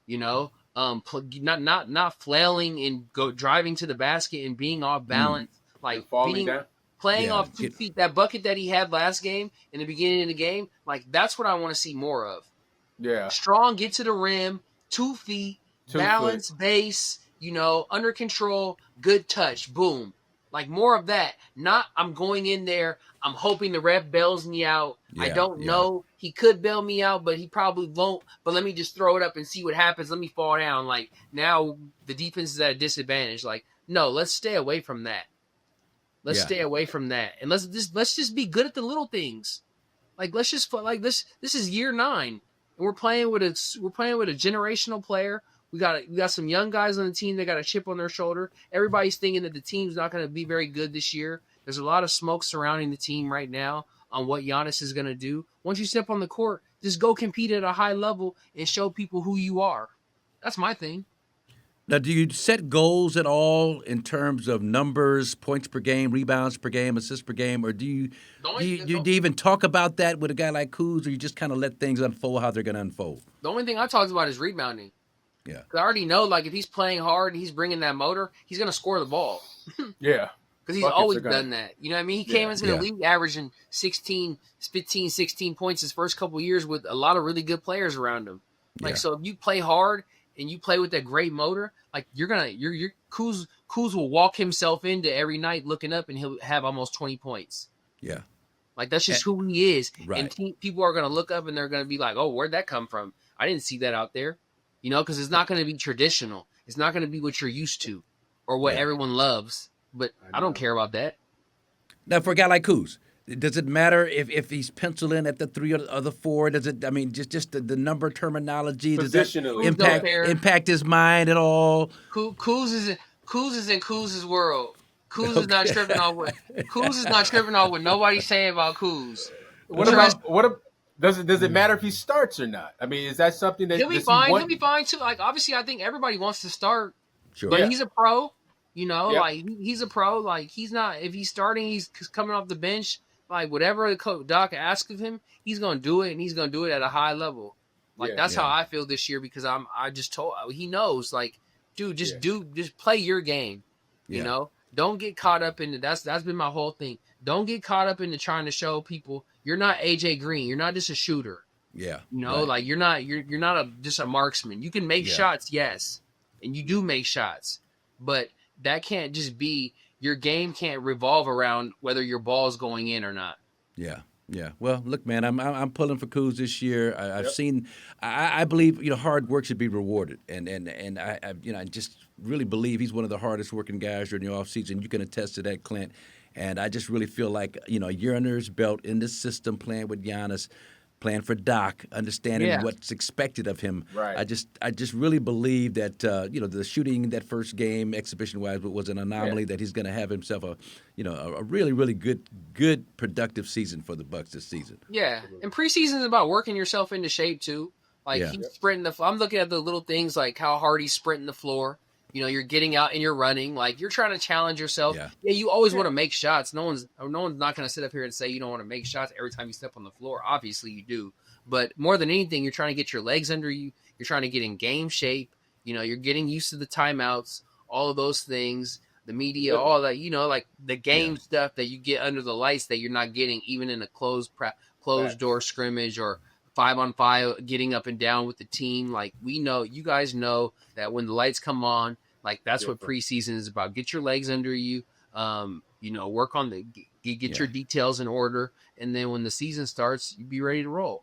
You know, not flailing and driving to the basket and being off balance, like playing off 2 feet. That bucket that he had last game in the beginning of the game, like that's what I want to see more of. Yeah, strong, get to the rim, 2 feet, balance, base, you know, under control, good touch, boom. Like more of that. Not I'm going in there, I'm hoping the ref bails me out. I don't know. He could bail me out, but he probably won't. But let me just throw it up and see what happens. Let me fall down. Like now the defense is at a disadvantage. Like, no, let's stay away from that. Let's stay away from that. And let's just be good at the little things. Like let's just like this is year 9. And we're playing with a generational player. We got some young guys on the team that got a chip on their shoulder. Everybody's thinking that the team's not going to be very good this year. There's a lot of smoke surrounding the team right now on what Giannis is going to do. Once you step on the court, just go compete at a high level and show people who you are. That's my thing. Now, do you set goals at all in terms of numbers, points per game, rebounds per game, assists per game, or do you even talk about that with a guy like Kuz, or you just kind of let things unfold how they're going to unfold? The only thing I talked about is rebounding. Yeah. I already know, like, if he's playing hard and he's bringing that motor, he's going to score the ball. Yeah. Because he's always done that. You know what I mean? He came into the league averaging 15, 16 points his first couple of years with a lot of really good players around him. Like, so if you play hard and you play with that great motor, like, Kuz will walk himself into every night looking up and he'll have almost 20 points. Yeah. Like, that's just who he is. Right. And people are going to look up and they're going to be like, oh, where'd that come from? I didn't see that out there. You know, because it's not going to be traditional. It's not going to be what you're used to or what everyone loves. But I don't care about that. Now, for a guy like Kuz, does it matter if he's penciling at the 3 or the 4? Does it? I mean, just the number terminology. Does that impact his mind at all? Kuz is in Kuz's world. Kuz is not tripping off what Kuz is not tripping off what nobody's saying about Kuz. Does it matter if he starts or not? I mean, is that something that he'll be fine? He'll be fine too. Like, obviously, I think everybody wants to start. Sure. But he's a pro. You know, like he's a pro. Like, he's not. If he's starting, he's coming off the bench. like whatever the Doc asks of him, he's gonna do it, and he's gonna do it at a high level. Like that's how I feel this year because I just told he knows like, dude, just play your game. You know, don't get caught up in that's been my whole thing. Don't get caught up into trying to show people you're not AJ Green. You're not just a shooter. Yeah. You know, like you're not just a marksman. You can make shots, yes, and you do make shots, but that can't just be your game. Can't revolve around whether your ball's going in or not. Yeah. Yeah. Well, look, man, I'm pulling for Kuz this year. I've seen. I believe hard work should be rewarded, and I just really believe he's one of the hardest working guys during the offseason. You can attest to that, Clint. And I just really feel like a year under his belt in this system, playing with Giannis, playing for Doc, understanding what's expected of him. Right. I just really believe that the shooting in that first game, exhibition wise, was an anomaly. That he's going to have himself a really really good productive season for the Bucks this season. Yeah, and preseason is about working yourself into shape too. Like he's sprinting I'm looking at the little things like how hard he's sprinting the floor. You're getting out and you're running. Like you're trying to challenge yourself. Yeah, you always want to make shots. No one's not going to sit up here and say you don't want to make shots every time you step on the floor. Obviously you do. But more than anything, you're trying to get your legs under you. You're trying to get in game shape. You're getting used to the timeouts, all of those things, the media, all that. Like the game stuff that you get under the lights that you're not getting even in a closed door scrimmage or 5-on-5 getting up and down with the team. Like we know, you guys know that when the lights come on, like that's what preseason is about. Get your legs under you, work on get your details in order. And then when the season starts, you be ready to roll.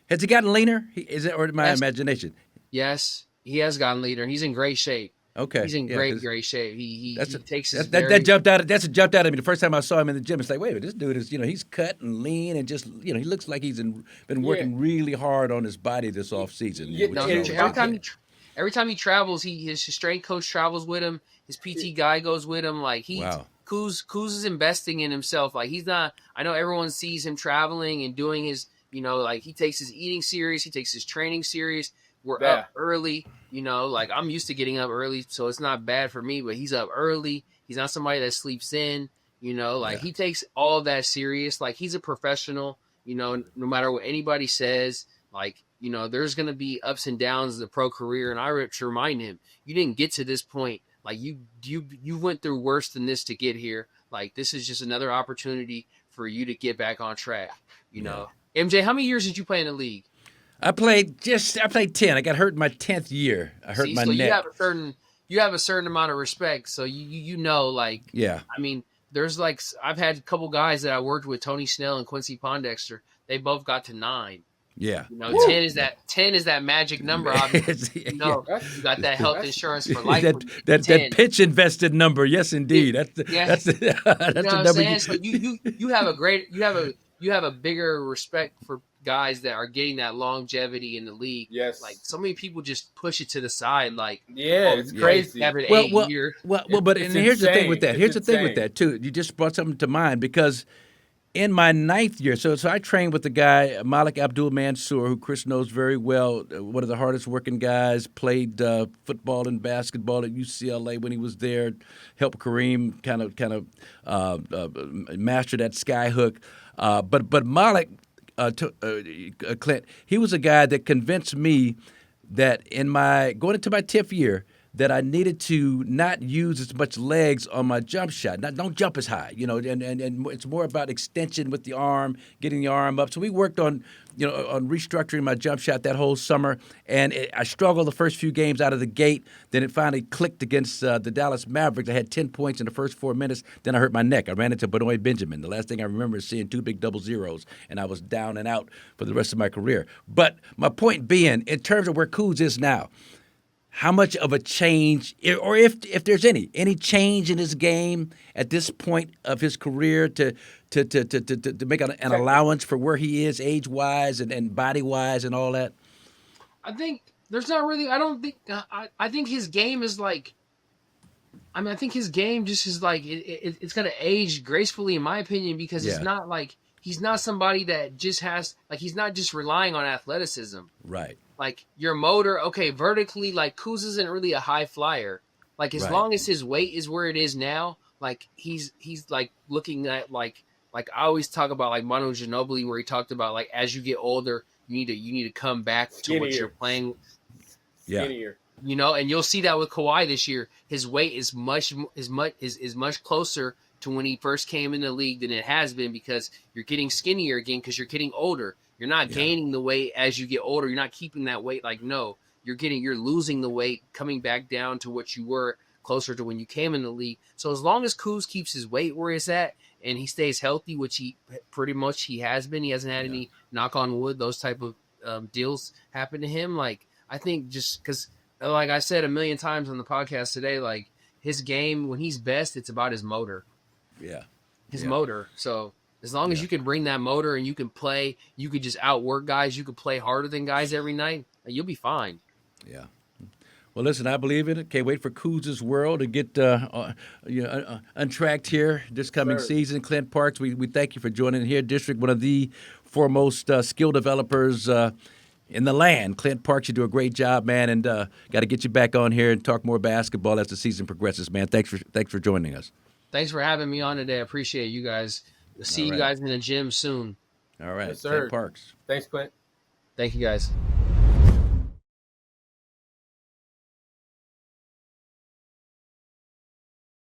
Has he gotten leaner? Is it, or my imagination? Yes, he has gotten leaner. He's in great shape. Okay, he's in great shape. He takes his that jumped out. That's jumped out at me the first time I saw him in the gym. It's like, wait a minute, this dude is he's cut and lean and just he looks like he's been working really hard on his body this offseason. Every time he travels, his strength coach travels with him. His PT guy goes with him. Like Kuz is investing in himself. Like he's not. I know everyone sees him traveling and doing his. Like he takes his eating serious. He takes his training serious. We're up early. Like I'm used to getting up early, so it's not bad for me. But he's up early. He's not somebody that sleeps in. He takes all of that serious. Like he's a professional. No matter what anybody says. Like. There's going to be ups and downs of the pro career. And I have to remind him, you didn't get to this point. Like you went through worse than this to get here. Like this is just another opportunity for you to get back on track. MJ, how many years did you play in the league? I played 10. I got hurt in my 10th year. I hurt my neck. You have a certain amount of respect. So I mean, there's I've had a couple guys that I worked with, Tony Snell and Quincy Pondexter. They both got to 9. Yeah, 10 is that magic number. Obviously, you got that health insurance for life. That pitch invested number. Yes, indeed. That's the number. So you have a bigger respect for guys that are getting that longevity in the league. Yes, like so many people just push it to the side. Like it's crazy. But here's the thing with that. Here's the thing with that too. You just brought something to mind because. In my 9th year, so I trained with the guy, Malik Abdul-Mansour, who Chris knows very well, one of the hardest working guys, played football and basketball at UCLA when he was there, helped Kareem kind of master that sky hook. But Malik, Clint, he was a guy that convinced me that going into my 10th year, that I needed to not use as much legs on my jump shot. Don't jump as high, and it's more about extension with the arm, getting the arm up. So we worked on restructuring my jump shot that whole summer, and I struggled the first few games out of the gate. Then it finally clicked against the Dallas Mavericks. I had 10 points in the first 4 minutes. Then I hurt my neck. I ran into Benoit Benjamin. The last thing I remember is seeing 2 big double zeros, and I was down and out for the rest of my career. But my point being, in terms of where Kuz is now, how much of a change, or if there's any change in his game at this point of his career to make an allowance for where he is age-wise and body-wise and all that? I think there's not really. I don't think. I think his game is like. I mean, I think his game just is like it's gonna age gracefully, in my opinion, because it's not like he's not somebody that just has he's not just relying on athleticism. Right. Like your motor, okay, vertically, like Kuz isn't really a high flyer. Like as long as his weight is where it is now, like he's like looking at like like I always talk about like Manu Ginobili, where he talked about like as you get older, you need to come back to what you're playing. Yeah. Skinnier. You know, and you'll see that with Kawhi this year. His weight is much closer to when he first came in the league than it has been, because you're getting skinnier again because you're getting older. You're not gaining the weight as you get older. You're not keeping that weight. Like, no, you're losing the weight, coming back down to what you were closer to when you came in the league. So as long as Kuz keeps his weight where it's at and he stays healthy, which he pretty much he has been, he hasn't had any, knock on wood, those type of deals happen to him. Like, I think just because, like I said a million times on the podcast today, like his game, when he's best, it's about his motor. Yeah. His motor. So as long as you can bring that motor and you can play, you could just outwork guys, you could play harder than guys every night, you'll be fine. Yeah. Well, listen, I believe in it. Can't wait for Kuz's world to get untracked here this coming season. Clint Parks, we thank you for joining here. District, one of the foremost skill developers in the land. Clint Parks, you do a great job, man, and got to get you back on here and talk more basketball as the season progresses, man. Thanks for joining us. Thanks for having me on today. I appreciate you guys. See you guys in the gym soon. All right. Yes, sir. Clint Parks. Thanks, Clint. Thank you, guys.